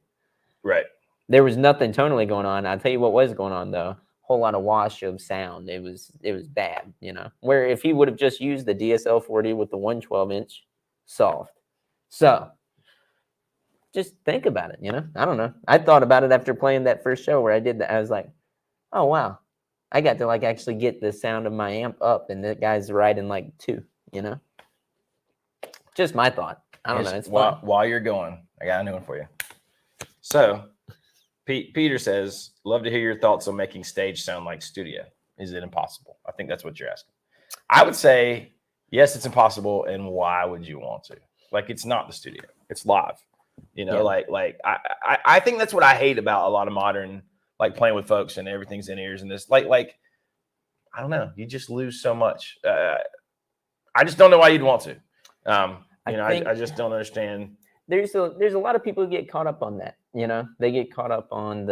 Right.
There was nothing tonally going on. I'll tell you what was going on though. Whole lot of wash of sound. It was bad, Where if he would have just used the DSL 40 with the 112-inch, solved. So just think about it, I don't know. I thought about it after playing that first show where I did that. I was like, oh wow, I got to actually get the sound of my amp up, and that guy's riding 2, Just my thought. I don't know. It's fun.
While you're going, I got a new one for you. So Peter says, love to hear your thoughts on making stage sound like studio. Is it impossible? I think that's what you're asking. I would say, yes, it's impossible. And why would you want to? It's not the studio. It's live. I think that's what I hate about a lot of modern, playing with folks and everything's in ears and this, I don't know. You just lose so much. I just don't know why you'd want to. I just don't understand.
There's a lot of people who get caught up on that. They get caught up on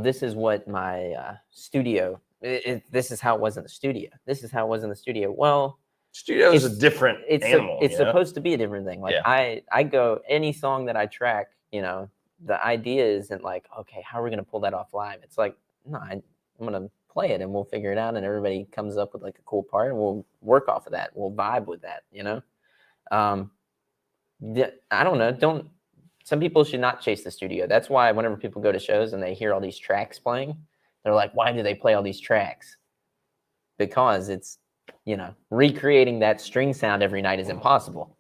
this is what my studio. This is how it was in the studio. This is how it was in the studio. Well,
studio is a different animal.
It's supposed to be a different thing. I go any song that I track. The idea isn't okay, how are we going to pull that off live? It's no, I'm going to play it and we'll figure it out, and everybody comes up with a cool part and we'll work off of that. We'll vibe with that. I don't know. Some people should not chase the studio. That's why whenever people go to shows and they hear all these tracks playing, they're like, why do they play all these tracks? Because it's, recreating that string sound every night is impossible.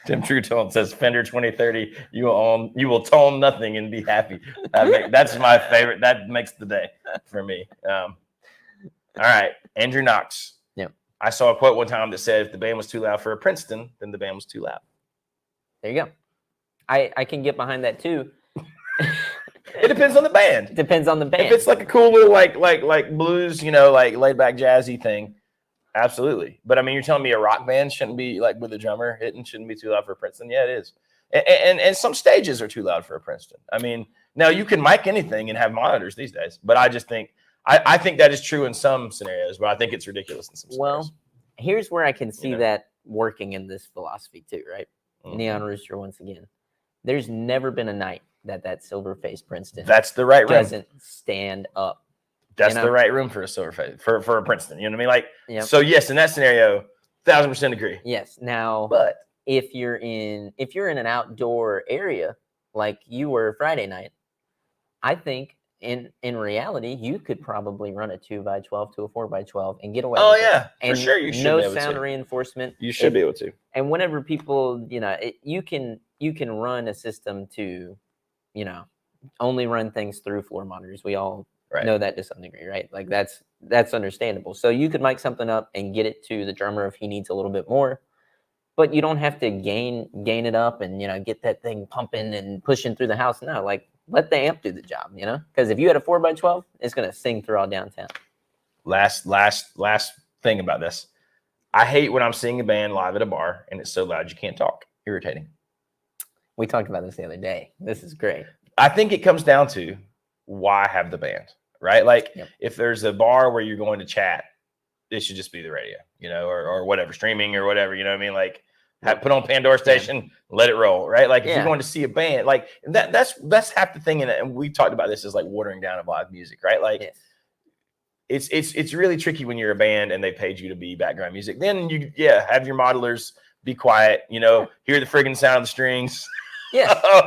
Tim True Tone says Fender 2030, you will tone nothing and be happy. That's my favorite. That makes the day for me. All right. Andrew Knox.
Yeah.
I saw a quote one time that said if the band was too loud for a Princeton, then the band was too loud.
There you go. I can get behind that too.
It depends on the band.
Depends on the band.
If it's a cool little like blues, laid back jazzy thing, absolutely. But I mean, you're telling me a rock band shouldn't be with a drummer hitting shouldn't be too loud for a Princeton? Yeah, it is. And some stages are too loud for a Princeton. I mean, now you can mic anything and have monitors these days, but I just think I think that is true in some scenarios, but I think it's ridiculous in some scenarios.
Well, here's where I can see that working in this philosophy too, right? Mm-hmm. Neon Rooster once again. There's never been a night that silver-faced Princeton
that's the right room
doesn't stand up.
That's the right room for a silver-face for a Princeton. You know what I mean? Yep. So yes, in that scenario, 1,000% agree.
Yes. Now,
but
if you're in an outdoor area like you were Friday night, I think in reality you could probably run a 2x12 to a 4x12 and get away.
Oh
with
yeah,
it.
For sure. You should
no
be able
sound
to.
Reinforcement.
You should be able to.
And whenever people, you can run a system to, only run things through floor monitors. We all know that to some degree, right? That's understandable. So you could mic something up and get it to the drummer if he needs a little bit more, but you don't have to gain it up and get that thing pumping and pushing through the house. No, let the amp do the job, because if you had a 4x12, it's gonna sing through all downtown.
Last thing about this, I hate when I'm seeing a band live at a bar and it's so loud you can't talk. Irritating.
We talked about this the other day. This is great.
I think it comes down to why have the band, right? If there's a bar where you're going to chat, it should just be the radio, or whatever, streaming or whatever, you know what I mean? Put on Pandora station, let it roll, right? If you're going to see a band, that's half the thing in it. And we talked about this as watering down of live music, right? It's really tricky when you're a band and they paid you to be background music. Then you have your modelers be quiet, hear the friggin' sound of the strings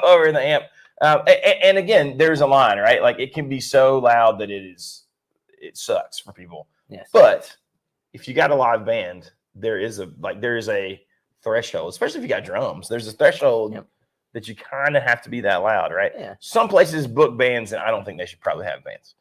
over in the amp. And again, there's a line, right? It can be so loud that it sucks for people.
Yes.
But if you got a live band, there is a threshold, especially if you got drums. There's a threshold that you kind of have to be that loud, right?
Yeah.
Some places book bands, and I don't think they should probably have bands.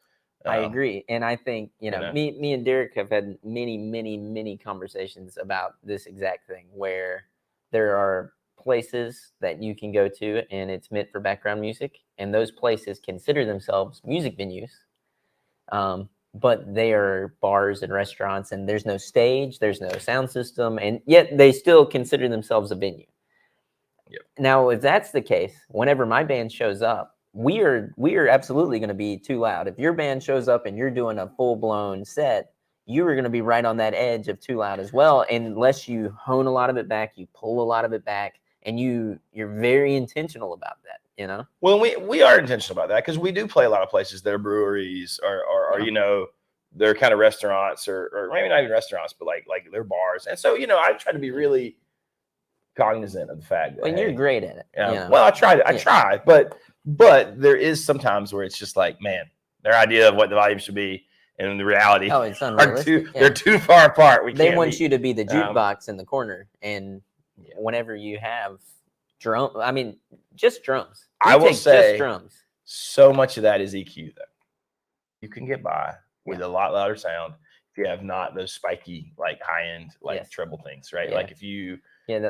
I agree. And I think, me and Derek have had many conversations about this exact thing, where there are places that you can go to and it's meant for background music, and those places consider themselves music venues, but they are bars and restaurants, and there's no stage, there's no sound system, and yet they still consider themselves a venue.
Yep.
Now, if that's the case, whenever my band shows up, we are absolutely going to be too loud. If your band shows up and you're doing a full-blown set, you are going to be right on that edge of too loud as well, unless you hone a lot of it back, you pull a lot of it back, and you're very intentional about that, Well,
we are intentional about that, because we do play a lot of places that are breweries or they're kind of restaurants or maybe not even restaurants, but like they're bars. And so, I try to be really cognizant of the fact that
you're great at it.
Well, I try, but there is sometimes where it's just like, man, their idea of what the volume should be and the reality
it's unrealistic.
They're too far apart.
They want you to be the jukebox in the corner, and whenever you have just drums.
I will say
just drums.
So much of that is EQ, though. You can get by with a lot louder sound if you have not those spiky, like high-end, treble things, right? Like if you can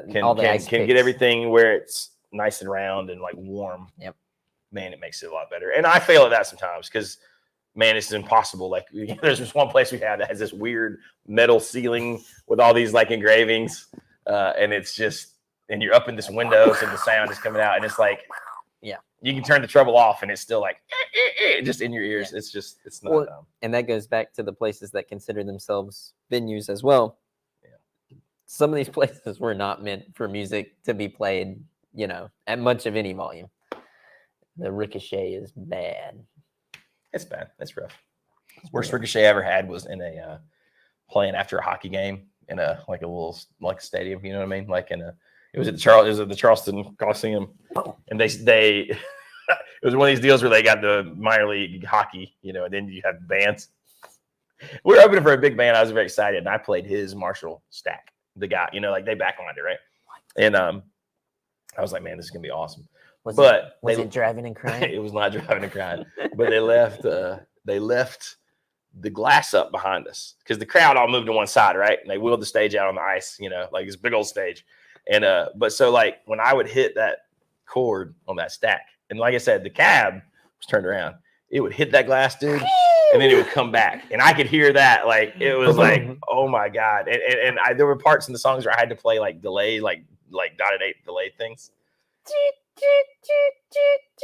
get everything where it's nice and round and like warm.
Yep.
Man, it makes it a lot better. And I fail at that sometimes because, man, it's impossible. Like there's this one place we have that has this weird metal ceiling with all these like engravings, and it's just, and you're up in this window, so the sound is coming out, and it's like, you can turn the treble off, and it's still like just in your ears. It's just, it's not.
And that goes back to the places that consider themselves venues as well. Yeah. Some of these places were not meant for music to be played, at much of any volume. The ricochet is bad.
It's bad. It's rough. Worst ricochet I ever had was in a playing after a hockey game in a little stadium. You know what I mean? It was at the Charleston Coliseum, and they it was one of these deals where they got the minor league hockey, and then you have bands. We were opening for a big band. I was very excited, and I played his Marshall stack. The guy, they backlined it, right? And I was like, man, this is gonna be awesome.
Was it driving and crying?
It was not driving and crying, but they left the glass up behind us because the crowd all moved to one side, right? And they wheeled the stage out on the ice, like this big old stage. And but so like when I would hit that chord on that stack, and like I said, the cab was turned around, it would hit that glass, dude, and then it would come back, and I could hear that, like it was like, oh my god. And there were parts in the songs where I had to play like delay, like dotted eight delay things.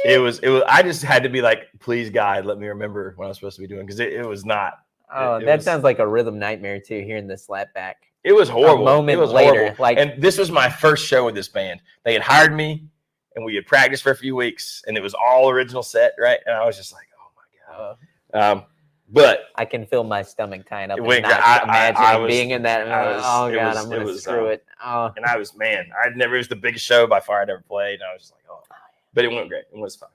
It was I just had to be like, please God, let me remember what I was supposed to be doing, because it was not.
That sounds like a rhythm nightmare too, hearing the slap back.
It was horrible.
A moment later,
horrible. And this was my first show with this band. They had hired me, and we had practiced for a few weeks, and it was all original set, right? And I was just like, oh my God. But
I can feel my stomach tying up. Imagine being in that. I'm going to screw it.
And I was, it was the biggest show by far I'd ever played. And I was just like, but it went great. It was fun.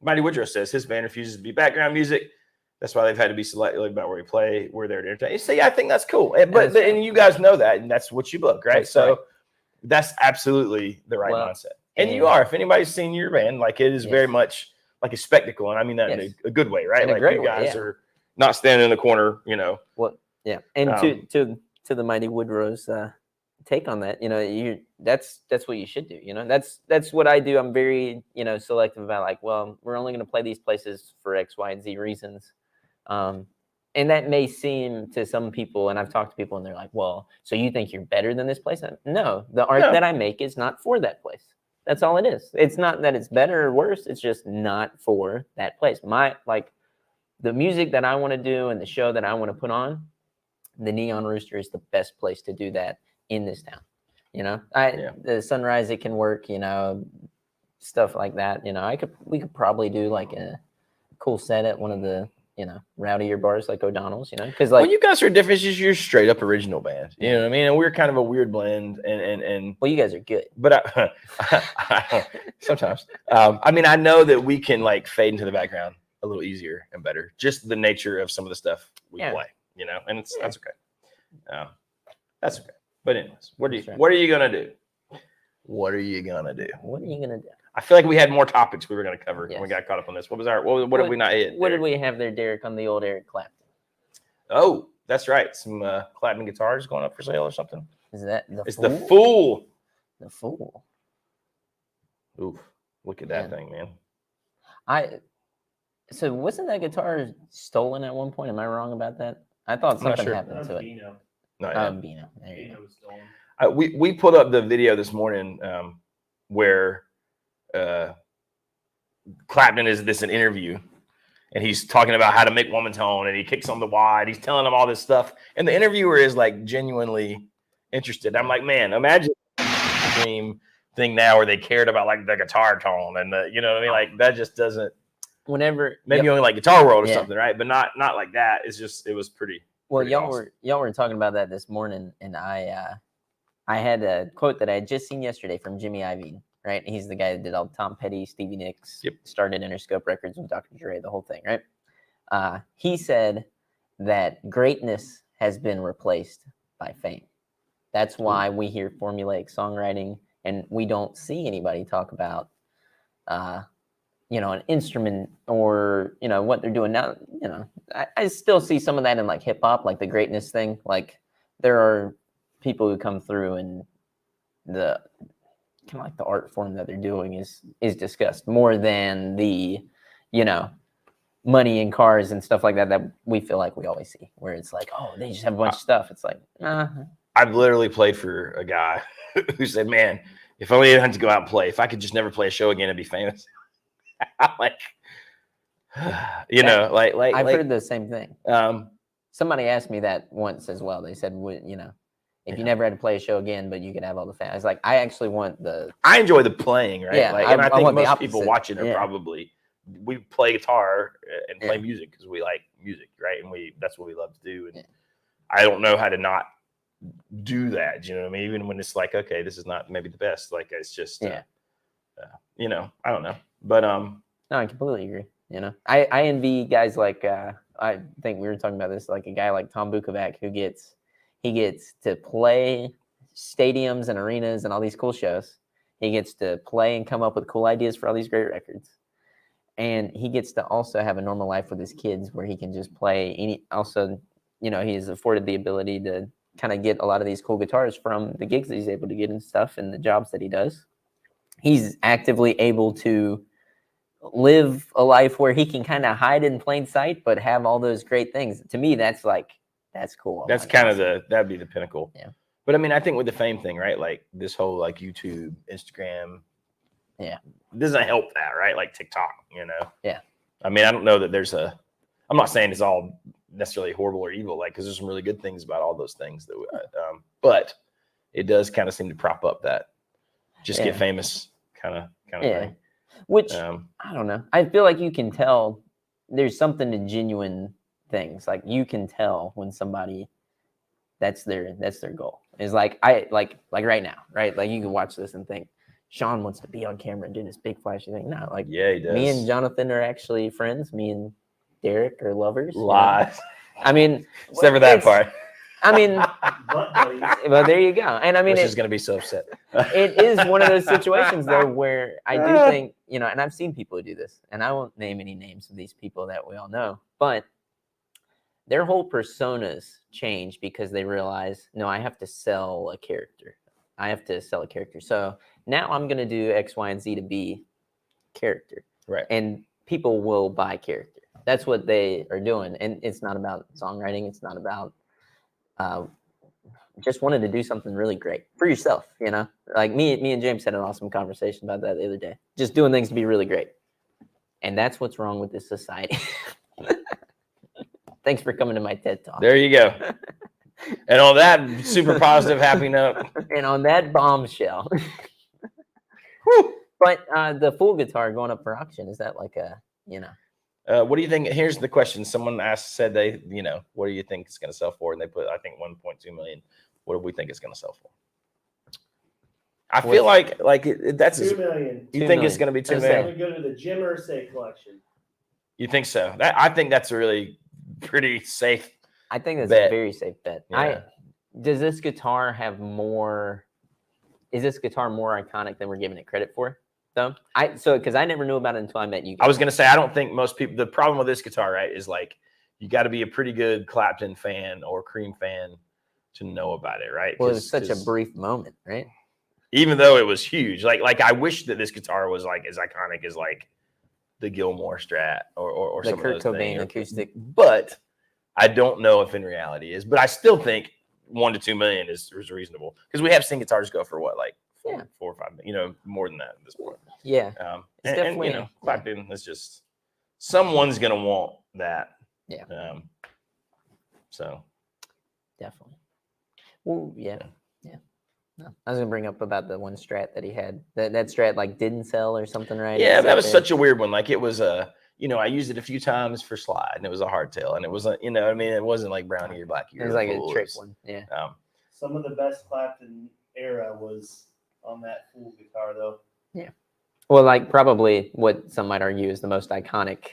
Mighty Woodrow says his band refuses to be background music. That's why they've had to be selective about where we play. We're there to entertain. See, I think that's cool. But and you guys know that, and that's what you book, right? So that's absolutely the right mindset. And you are. If anybody's seen your band, like it is very much like a spectacle, and I mean that in a good way, right? Like you guys are not standing in the corner,
Well, yeah. And to the Mighty Woodrow's take on that, that's what you should do. That's what I do. I'm very selective about, like, well, we're only going to play these places for X, Y, and Z reasons. And that may seem to some people, and I've talked to people, and they're like, well, so you think you're better than this place? No, the art that I make is not for that place. That's all it is. It's not that it's better or worse. It's just not for that place. The music that I want to do and the show that I want to put on, the Neon Rooster is the best place to do that in this town. The Sunrise, it can work, stuff like that. We could probably do like a cool set at one of the, rowdier bars like O'Donnell's, because
well, you guys are different. You're straight up original band. You know what I mean? And we're kind of a weird blend. And
well, you guys are good,
but I sometimes. I know that we can like fade into the background a little easier and better. Just the nature of some of the stuff we play, and that's okay. That's okay. But anyways, what are you gonna do? What are you gonna do?
What are you gonna do?
I feel like we had more topics we were going to cover, and we got caught up on this. What did we not hit?
What did we have there, Derek, on the old Eric Clapton?
Oh, that's right. Some Clapton guitars going up for sale or something.
Is that the
It's
Fool?
the Fool.
The Fool.
Oof. Look at that thing, man.
So wasn't that guitar stolen at one point? Am I wrong about that? I thought something happened to it.
Beano.
Beano. There you go.
Was stolen.
We put up the video this morning where Clapton is an interview, and he's talking about how to make woman tone, and he kicks on the wide. He's telling them all this stuff, and the interviewer is like genuinely interested. I'm like, man, imagine the dream thing now where they cared about like the guitar tone and the, you know what I mean? Like that just doesn't.
Whenever
maybe only like Guitar World or something, right? But not like that. It's just it was pretty.
Well,
pretty
y'all
awesome.
were talking about that this morning, and I had a quote that I had just seen yesterday from Jimmy Iovine. Right, he's the guy that did all Tom Petty, Stevie Nicks, started Interscope Records with Dr. Dre, the whole thing. Right, he said that greatness has been replaced by fame. That's why we hear formulaic songwriting, and we don't see anybody talk about, an instrument or what they're doing now. I still see some of that in like hip hop, like the greatness thing. Like there are people who come through and the kind of like the art form that they're doing is discussed more than the, money and cars and stuff like that we feel like we always see, where it's like, oh, they just have a bunch of stuff. It's like,
I've literally played for a guy who said, man, if only I had to go out and play, if I could just never play a show again and be famous. I'm like,
I've heard the same thing. Somebody asked me that once as well. They said, if you never had to play a show again, but you could have all the fans. I was like, I actually want I
enjoy the playing, right?
Yeah,
and I think most people watching are probably, we play guitar and play music because we like music, right? And that's what we love to do. And I don't know how to not do that. You know what I mean? Even when it's like, okay, this is not maybe the best. Like it's just, I don't know. But
no, I completely agree. I envy guys like I think we were talking about this, like a guy like Tom Bukovac who gets to play stadiums and arenas and all these cool shows. He gets to play and come up with cool ideas for all these great records. And he gets to also have a normal life with his kids where he can just play. He is afforded the ability to kind of get a lot of these cool guitars from the gigs that he's able to get and stuff and the jobs that he does. He's actively able to live a life where he can kind of hide in plain sight, but have all those great things. To me, that's cool.
That's kind of that'd be the pinnacle. Yeah. But I mean, I think with the fame thing, right? Like this whole like YouTube, Instagram, doesn't help that, right? Like TikTok,
Yeah.
I mean, I don't know that I'm not saying it's all necessarily horrible or evil, like, because there's some really good things about all those things but it does kind of seem to prop up that get famous kind of thing.
Which I don't know. I feel like you can tell there's something to genuine things. Like you can tell when somebody that's their goal. It's like like right now, right? Like you can watch this and think Sean wants to be on camera and do this big flashy thing. No, like
he does.
Me and Jonathan are actually friends. Me and Derek are lovers.
Lies.
I mean,
except for that part.
I mean, well, there you go. And I mean,
she's going to be so upset.
It is one of those situations, though, where I do think, and I've seen people who do this, and I won't name any names of these people that we all know, but their whole personas change because they realize, no, I have to sell a character. I have to sell a character. So now I'm going to do X, Y, and Z to be character.
Right.
And people will buy character. That's what they are doing. And it's not about songwriting. It's not about just wanted to do something really great for yourself, Like me and James had an awesome conversation about that the other day. Just doing things to be really great. And that's what's wrong with this society. Thanks for coming to my TED Talk.
There you go. And on that super positive, happy note.
And on that bombshell. But the Fool guitar going up for auction, is that like a,
what do you think? Here's the question. Someone said they, what do you think it's going to sell for? And they put, I think, 1.2 million. What do we think it's going to sell for? I feel like that's
2 million.
You think it's going to be 2 million?
We go to the Jim Irsay collection.
You think so? I think that's a really pretty safe.
I think that's
bet.
A very safe bet.
Yeah.
Does this guitar have more? Is this guitar more iconic than we're giving it credit for? though? Because I never knew about it until I met you guys.
I was gonna say I don't think most people. The problem with this guitar, right, is like you got to be a pretty good Clapton fan or Cream fan to know about it, right?
Well, it was such a brief moment, right?
Even though it was huge, like I wish that this guitar was like as iconic as like the Gilmore Strat or
the
some
Kurt
of those
Cobain
things.
acoustic.
But I don't know if in reality is. But I still think $1 to $2 million is reasonable because we have seen guitars go for what, like 4 or 5 million, more than that at this point.
Yeah,
it's definitely Clapton is just someone's gonna want that.
Yeah.
So
definitely. Well, yeah. No, I was gonna bring up about the one Strat that he had. That Strat like didn't sell or something, right?
Yeah, that was such a weird one. Like it was a, I used it a few times for slide, and it was a hardtail, and it was, it wasn't like brownie or blackie.
It was like a trick one. Yeah.
Some of the best Clapton era was on that Fool guitar, though.
Yeah. Well, like probably what some might argue is the most iconic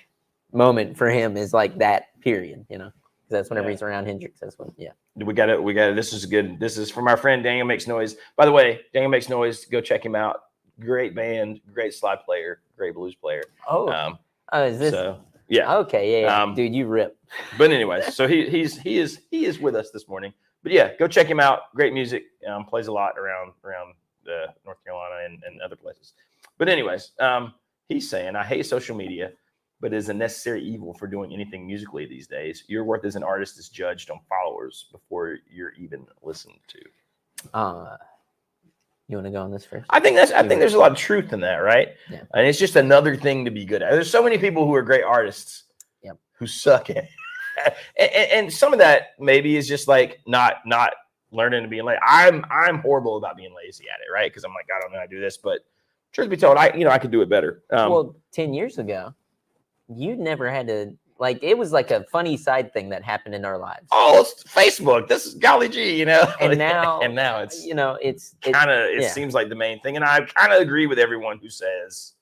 moment for him is like that period, because that's whenever he's around Hendrix. That's when,
We got it. This is good. This is from our friend Daniel Makes Noise. By the way, Daniel Makes Noise. Go check him out. Great band, great slide player, great blues player.
Is this?
So, yeah.
Okay. Yeah. Dude, you rip.
But anyway, so he is with us this morning. But yeah, go check him out. Great music. Plays a lot around North Carolina and other places. But anyways, he's saying, I hate social media, but it is a necessary evil for doing anything musically these days. Your worth as an artist is judged on followers before you're even listened to.
You want to go on this first?
I think there's a lot of truth in that, right?
Yeah.
And it's just another thing to be good at. There's so many people who are great artists who suck at it. and some of that maybe is just like not learning to be lazy. I'm horrible about being lazy at it, right? Because I'm like, I don't know how to do this, but truth be told, I could do it better.
Well, 10 years ago, you never had to, like, it was like a funny side thing that happened in our lives.
Oh, it's Facebook. This is golly gee,
And now
it's
it's
kind of it seems like the main thing, and I kind of agree with everyone who says,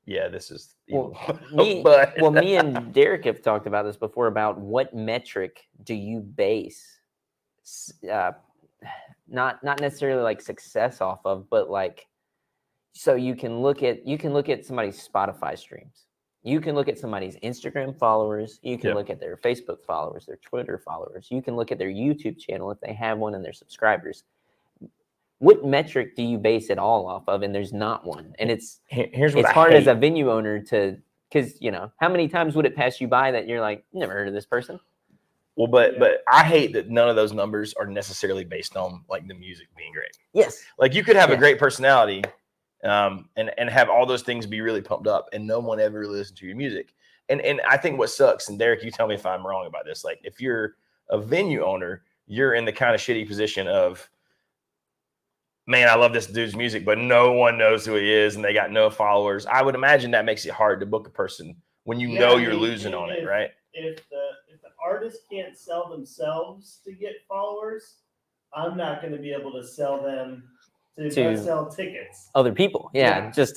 this is evil.
Me and Derek have talked about this before about what metric do you base, not necessarily like success off of, but like. So you can look at somebody's Spotify streams. You can look at somebody's Instagram followers. You can look at their Facebook followers, their Twitter followers. You can look at their YouTube channel if they have one and their subscribers. What metric do you base it all off of? And there's not one. And it's hard as a venue owner because how many times would it pass you by that you're like, never heard of this person?
Well, but I hate that none of those numbers are necessarily based on like the music being great.
Yes.
Like you could have a great personality. And have all those things be really pumped up, and no one ever really listened to your music. And I think what sucks, and Derek, you tell me if I'm wrong about this. Like if you're a venue owner, you're in the kind of shitty position of, man, I love this dude's music, but no one knows who he is, and they got no followers. I would imagine that makes it hard to book a person when you're losing on it, right?
If the artist can't sell themselves to get followers, I'm not going to be able to sell them. To sell tickets.
Other people, just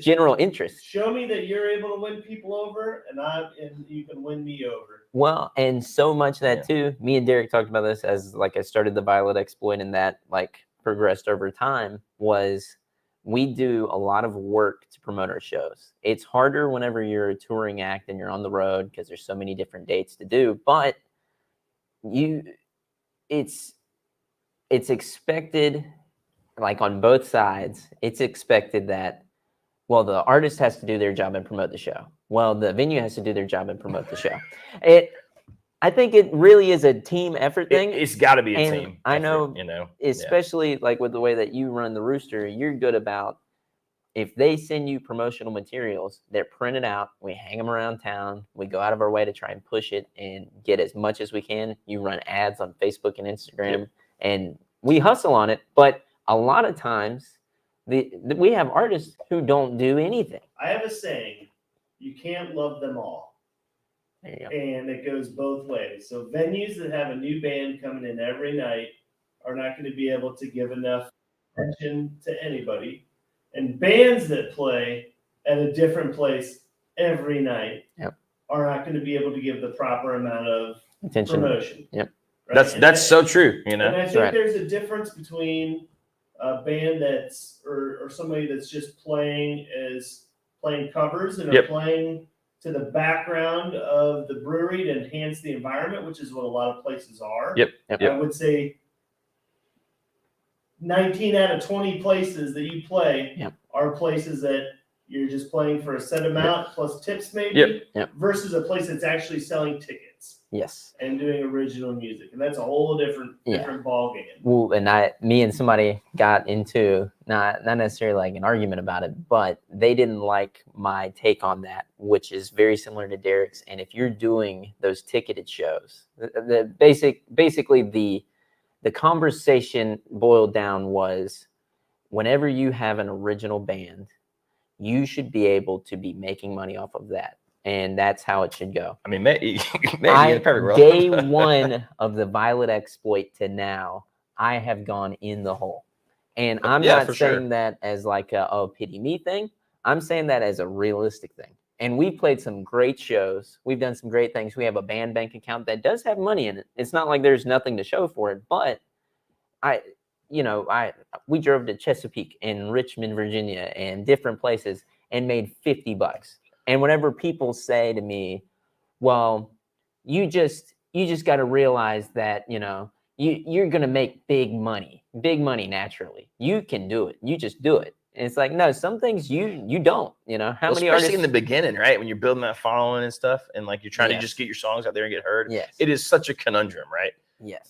general interest.
Show me that you're able to win people over, and you can win me over.
Well, and so much that too. Me and Derek talked about this as like I started the Violet Exploit, and that like progressed over time. Was we do a lot of work to promote our shows. It's harder whenever you're a touring act and you're on the road because there's so many different dates to do. But it's expected. Like on both sides, it's expected that, well, the artist has to do their job and promote the show. Well, the venue has to do their job and promote the show. I think it really is a team effort thing.
It's got to be a team.
I know, especially like with the way that you run the Rooster, you're good about if they send you promotional materials, they're printed out. We hang them around town. We go out of our way to try and push it and get as much as we can. You run ads on Facebook and Instagram, and we hustle on it, but a lot of times, we have artists who don't do anything.
I have a saying, you can't love them all.
There you go.
And it goes both ways. So venues that have a new band coming in every night are not going to be able to give enough attention to anybody. And bands that play at a different place every night are not going to be able to give the proper amount of attention. Promotion.
Yep.
Right? That's so true.
And I think there's a difference between a band that's or somebody that's just playing covers and
Yep.
are playing to the background of the brewery to enhance the environment, which is what a lot of places are.
Yep.
I would say 19 out of 20 places that you play are places that you're just playing for a set amount plus tips maybe versus a place that's actually selling tickets.
Yes.
And doing original music. And that's a whole different ball game.
Well, and me and somebody got into not necessarily like an argument about it, but they didn't like my take on that, which is very similar to Derek's. And if you're doing those ticketed shows, basically the conversation boiled down was whenever you have an original band, you should be able to be making money off of that. And that's how it should go.
I mean, maybe in the perfect world.
Day one of the Violet Exploit to now, I have gone in the hole. And I'm not saying that as like a pity me thing. I'm saying that as a realistic thing. And we've played some great shows. We've done some great things. We have a band bank account that does have money in it. It's not like there's nothing to show for it. But we drove to Chesapeake and Richmond, Virginia, and different places and made $50. And whenever people say to me, well, you just got to realize that, you're going to make big money naturally. You can do it. You just do it. And it's like, no, some things you don't, how many artists
in the beginning, right? When you're building that following and stuff and like you're trying to just get your songs out there and get heard.
Yes.
It is such a conundrum, right?
Yes.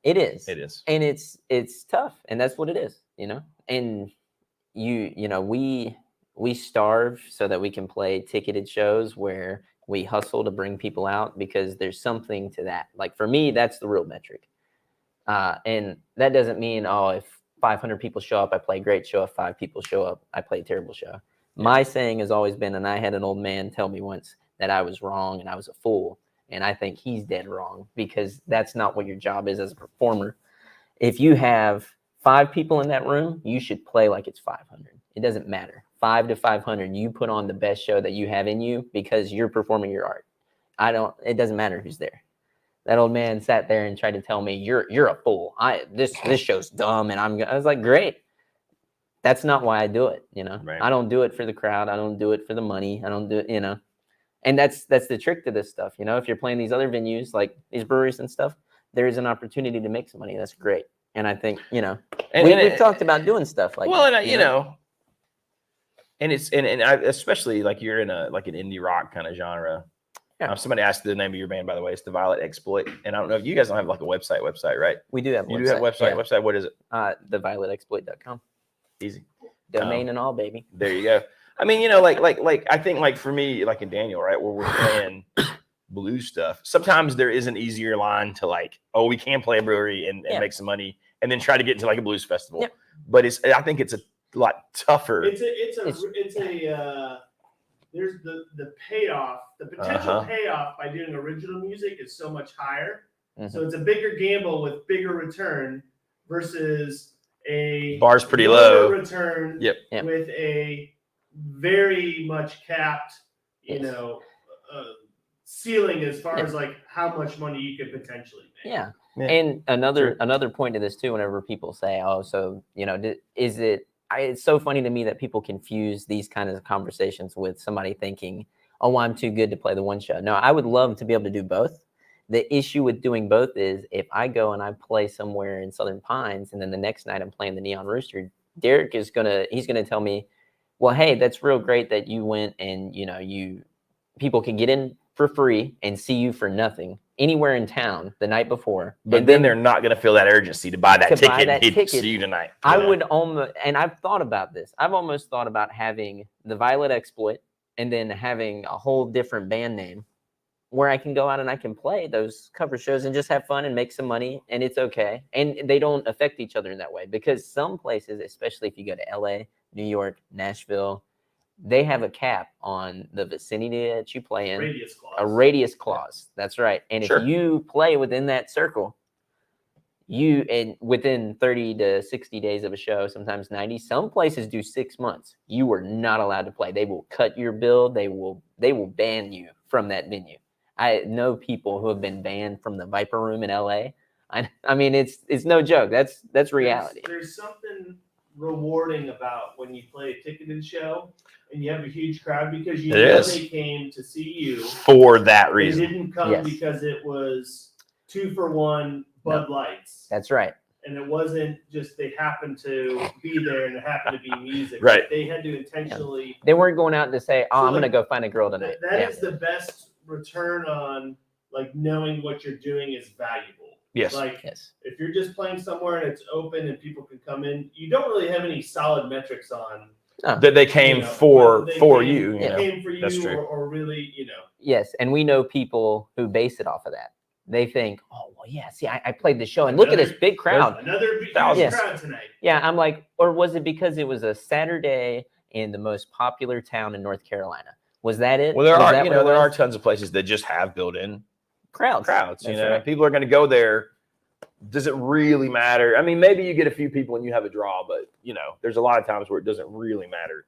It
is.
It is.
And it's tough. And that's what it is, and we starve so that we can play ticketed shows where we hustle to bring people out because there's something to that. Like for me, that's the real metric. And that doesn't mean, if 500 people show up, I play a great show. If 5 people show up, I play a terrible show. My saying has always been, and I had an old man tell me once that I was wrong and I was a fool. And I think he's dead wrong because that's not what your job is as a performer. If you have 5 people in that room, you should play like it's 500. It doesn't matter. 5 to 500, you put on the best show that you have in you because you're performing your art. It doesn't matter who's there. That old man sat there and tried to tell me you're a fool. This show's dumb. And I was like, great. That's not why I do it.
Right.
I don't do it for the crowd. I don't do it for the money. I don't do it, and that's the trick to this stuff. If you're playing these other venues, like these breweries and stuff, there is an opportunity to make some money. That's great. And I think, we've talked about doing stuff like that.
And it's especially like you're in an indie rock kind of genre. Yeah. Somebody asked the name of your band, by the way. It's the Violet Exploit. And I don't know if you guys don't have like a website, right?
We do have a website.
You do have a website.
Yeah.
Website. What is it?
Thevioletexploit.com.
Easy.
Domain and all, baby.
There you go. I mean, like I think like for me, like in Daniel, right, where we're playing blues stuff, sometimes there is an easier line to like, we can play a brewery and make some money and then try to get into like a blues festival.
Yep.
But I think it's a lot tougher.
There's the payoff, the potential payoff by doing original music is so much higher. Mm-hmm. So it's a bigger gamble with bigger return versus a
bar's pretty low
return with a very much capped, ceiling as far as like how much money you could potentially make.
Yeah. And another point to this too, whenever people say, it's so funny to me that people confuse these kinds of conversations with somebody thinking, I'm too good to play the one show. No, I would love to be able to do both. The issue with doing both is if I go and I play somewhere in Southern Pines and then the next night I'm playing the Neon Rooster, Derek he's gonna tell me, well, hey, that's real great that you went and people can get in for free and see you for nothing anywhere in town the night before.
But then they're not going to feel that urgency to buy that ticket and see you tonight.
I would almost, and I've thought about this. I've almost thought about having the Violet Exploit and then having a whole different band name where I can go out and I can play those cover shows and just have fun and make some money, and it's okay. And they don't affect each other in that way because some places, especially if you go to LA, New York, Nashville, they have a cap on the vicinity that you play in. A radius clause. That's right. And if you play within that circle, within 30 to 60 days of a show, sometimes 90, some places do 6 months. You are not allowed to play. They will cut your bill. They will ban you from that venue. I know people who have been banned from the Viper Room in LA. I mean, it's no joke. That's reality.
There's something rewarding about when you play a ticketed show and you have a huge crowd because they came to see you
for that reason.
They didn't come because it was 2-for-1 Bud Lights.
That's right.
And it wasn't just they happened to be there and it happened to be music.
Right.
They had to intentionally.
Yeah. They weren't going out to say, "Oh, I'm going to go find a girl tonight."
That is the best return on like knowing what you're doing is valuable.
Yes.
Like if you're just playing somewhere and it's open and people can come in, you don't really have any solid metrics on
that they came for you.
They came for you. That's true. Or really,
Yes, and we know people who base it off of that. They think, "Oh, well, yeah. See, I played the show, and look at this big crowd.
Another big crowd tonight."
Yeah, I'm like, or was it because it was a Saturday in the most popular town in North Carolina? Was that it?
Well, there are tons of places that just have built-in crowds. Right. People are going to go there. Does it really matter? I mean, maybe you get a few people and you have a draw, but there's a lot of times where it doesn't really matter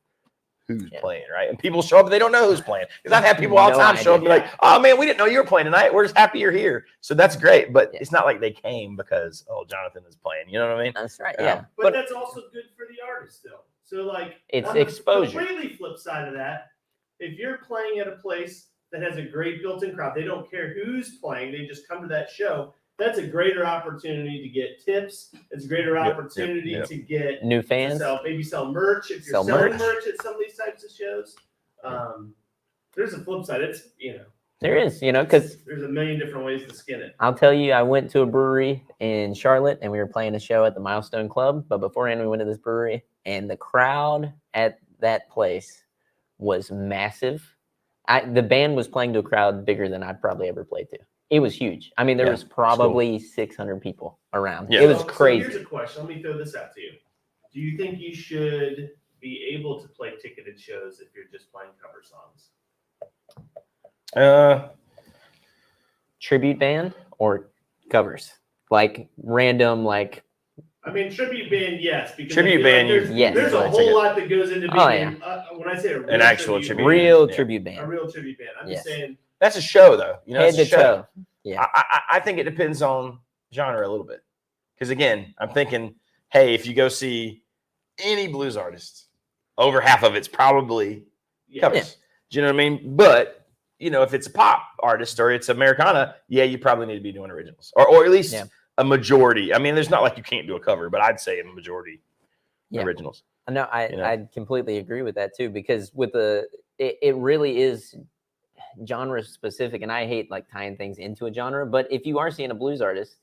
who's playing, right? And people show up and they don't know who's playing. Because I've had people all the time show up and be like, "Oh man, we didn't know you were playing tonight. We're just happy you're here." So that's great, but it's not like they came because Jonathan is playing. You know what I mean?
That's right. Yeah,
but that's also good for the artist, though. So like,
it's exposure.
The completely flip side of that, if you're playing at a place that has a great built-in crowd, they don't care who's playing. They just come to that show. That's a greater opportunity to get tips. It's a greater opportunity to get
new fans.
Maybe sell merch if you're selling merch at some of these types of shows. There's a flip side. It's
there is because
there's a million different ways to skin it.
I'll tell you, I went to a brewery in Charlotte and we were playing a show at the Milestone Club. But beforehand, we went to this brewery and the crowd at that place was massive. The band was playing to a crowd bigger than I'd probably ever played to. It was huge. I mean, there was probably 600 people around. Yeah. It was crazy.
So here's a question. Let me throw this out to you. Do you think you should be able to play ticketed shows if you're just playing cover songs?
Tribute band or covers? Like random, like.
I mean, tribute band, yes. Because
tribute band,
there's a whole lot that goes into being when I say
an actual tribute
band.
Real tribute band.
A real tribute band. I'm just saying.
That's a show, though.
Head to toe. Yeah.
I think it depends on genre a little bit. Because, again, I'm thinking, hey, if you go see any blues artist, over half of it's probably covers. Yeah. Do you know what I mean? But, if it's a pop artist or it's Americana, you probably need to be doing originals. Or at least a majority. I mean, there's not like you can't do a cover, but I'd say a majority originals.
No, I completely agree with that, too, because with it really is genre specific, and I hate like tying things into a genre, but if you are seeing a blues artist,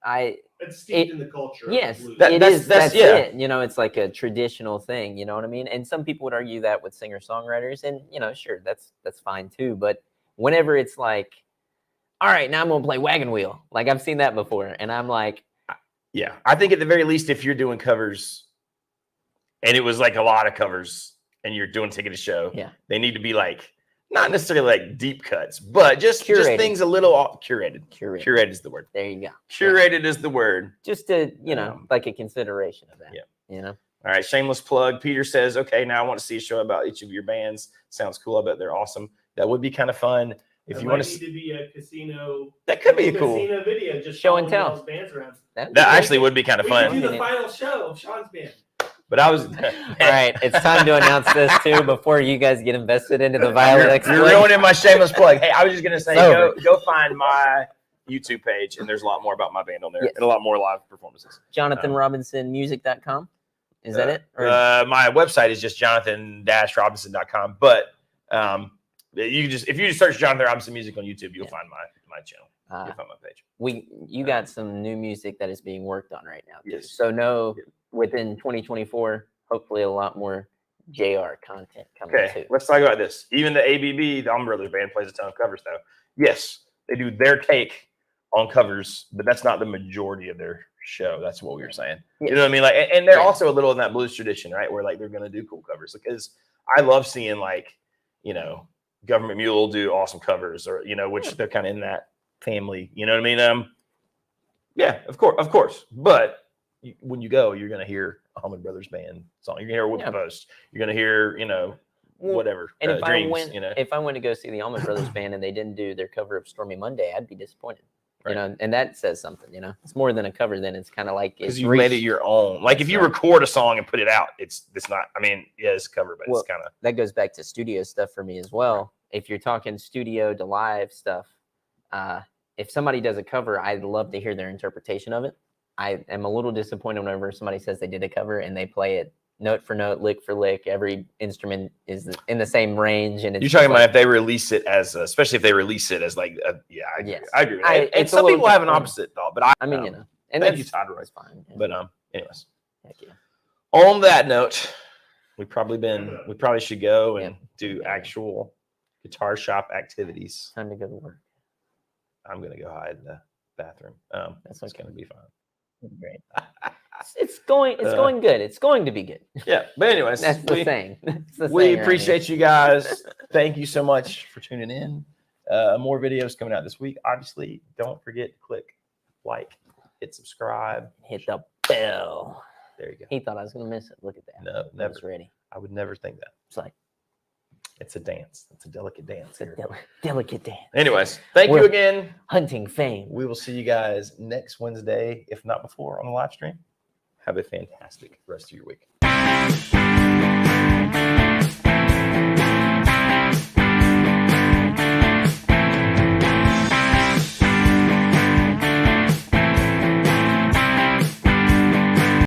it's steeped in the culture.
Yes,
of
that's it. It's like a traditional thing. You know what I mean? And some people would argue that with singer songwriters, and sure, that's fine too. But whenever it's like, all right, now I'm gonna play Wagon Wheel, like I've seen that before, and I'm like,
I think at the very least, if you're doing covers, and it was like a lot of covers, and you're doing ticketed show, they need to be like. Not necessarily like deep cuts, but just things a little curated. Curated is the word.
There you go.
Curated is the word.
Just to, like a consideration of that.
Yeah. All right. Shameless plug. Peter says, okay, now I want to see a show about each of your bands. Sounds cool. I bet they're awesome. That would be kind of fun. If you want to
be a casino.
That could be a cool
casino video. Just
show and tell.
Bands around.
That actually would be kind of fun.
We could do the final show of Sean's band.
But I was
all right. It's time to announce this too before you guys get invested into the Violet Exploit.
You're ruining my shameless plug. Hey, I was just gonna say, go find my YouTube page, and there's a lot more about my band on there, and a lot more live performances.
JonathanRobinsonMusic.com. Is that it?
Or? My website is just jonathan-robinson.com. But you just if you just search Jonathan Robinson Music on YouTube, you'll find my channel. You'll find my page.
You got some new music that is being worked on right now. Yes. So within 2024, hopefully a lot more JR content coming too.
Let's talk about this. Even the ABB, the Allman Brothers band, plays a ton of covers though. Yes, they do their take on covers, but that's not the majority of their show. That's what we were saying. Yes. You know what I mean? Like, and they're also a little in that blues tradition, right? Where like they're gonna do cool covers. Because I love seeing like, Government Mule do awesome covers, or which they're kind of in that family. You know what I mean? Yeah, of course. But when you go, you're gonna hear Allman Brothers band song. You're gonna hear Whoop Post. You're gonna hear, whatever.
And if
Dreams,
I went to go see the Allman Brothers band and they didn't do their cover of Stormy Monday, I'd be disappointed. you know, and that says something, you know. It's more than a cover. Then it's kind of like
because you made it your own. Like if you record a song and put it out, it's not. I mean, yeah, it's a cover, but it's kind of
that goes back to studio stuff for me as well. If you're talking studio to live stuff, if somebody does a cover, I'd love to hear their interpretation of it. I am a little disappointed whenever somebody says they did a cover and they play it note for note, lick for lick. Every instrument is in the same range, and it's
you're talking about if they release it as, especially if they release it as like, I agree. And some people have an opposite thought, but I
mean, you know, and
thank you, Todd Roy.
Fine. Yeah.
But anyways,
heck yeah.
On that note, we probably should go and do actual guitar shop activities.
Time to go to work.
I'm gonna go hide in the bathroom. That's gonna be fun.
Great. It's going good. It's going to be good.
Yeah. But anyways,
that's the saying.
We appreciate you guys. Thank you so much for tuning in. More videos coming out this week. Obviously, don't forget to click like, hit subscribe,
hit the bell.
There you go.
He thought I was gonna miss it. Look at that.
No, never.
I was ready.
I would never think that.
It's like
it's a dance. It's a delicate dance.
It's a delicate dance.
Anyways, thank you again.
Hunting fame.
We will see you guys next Wednesday, if not before, on the live stream. Have a fantastic rest of your week.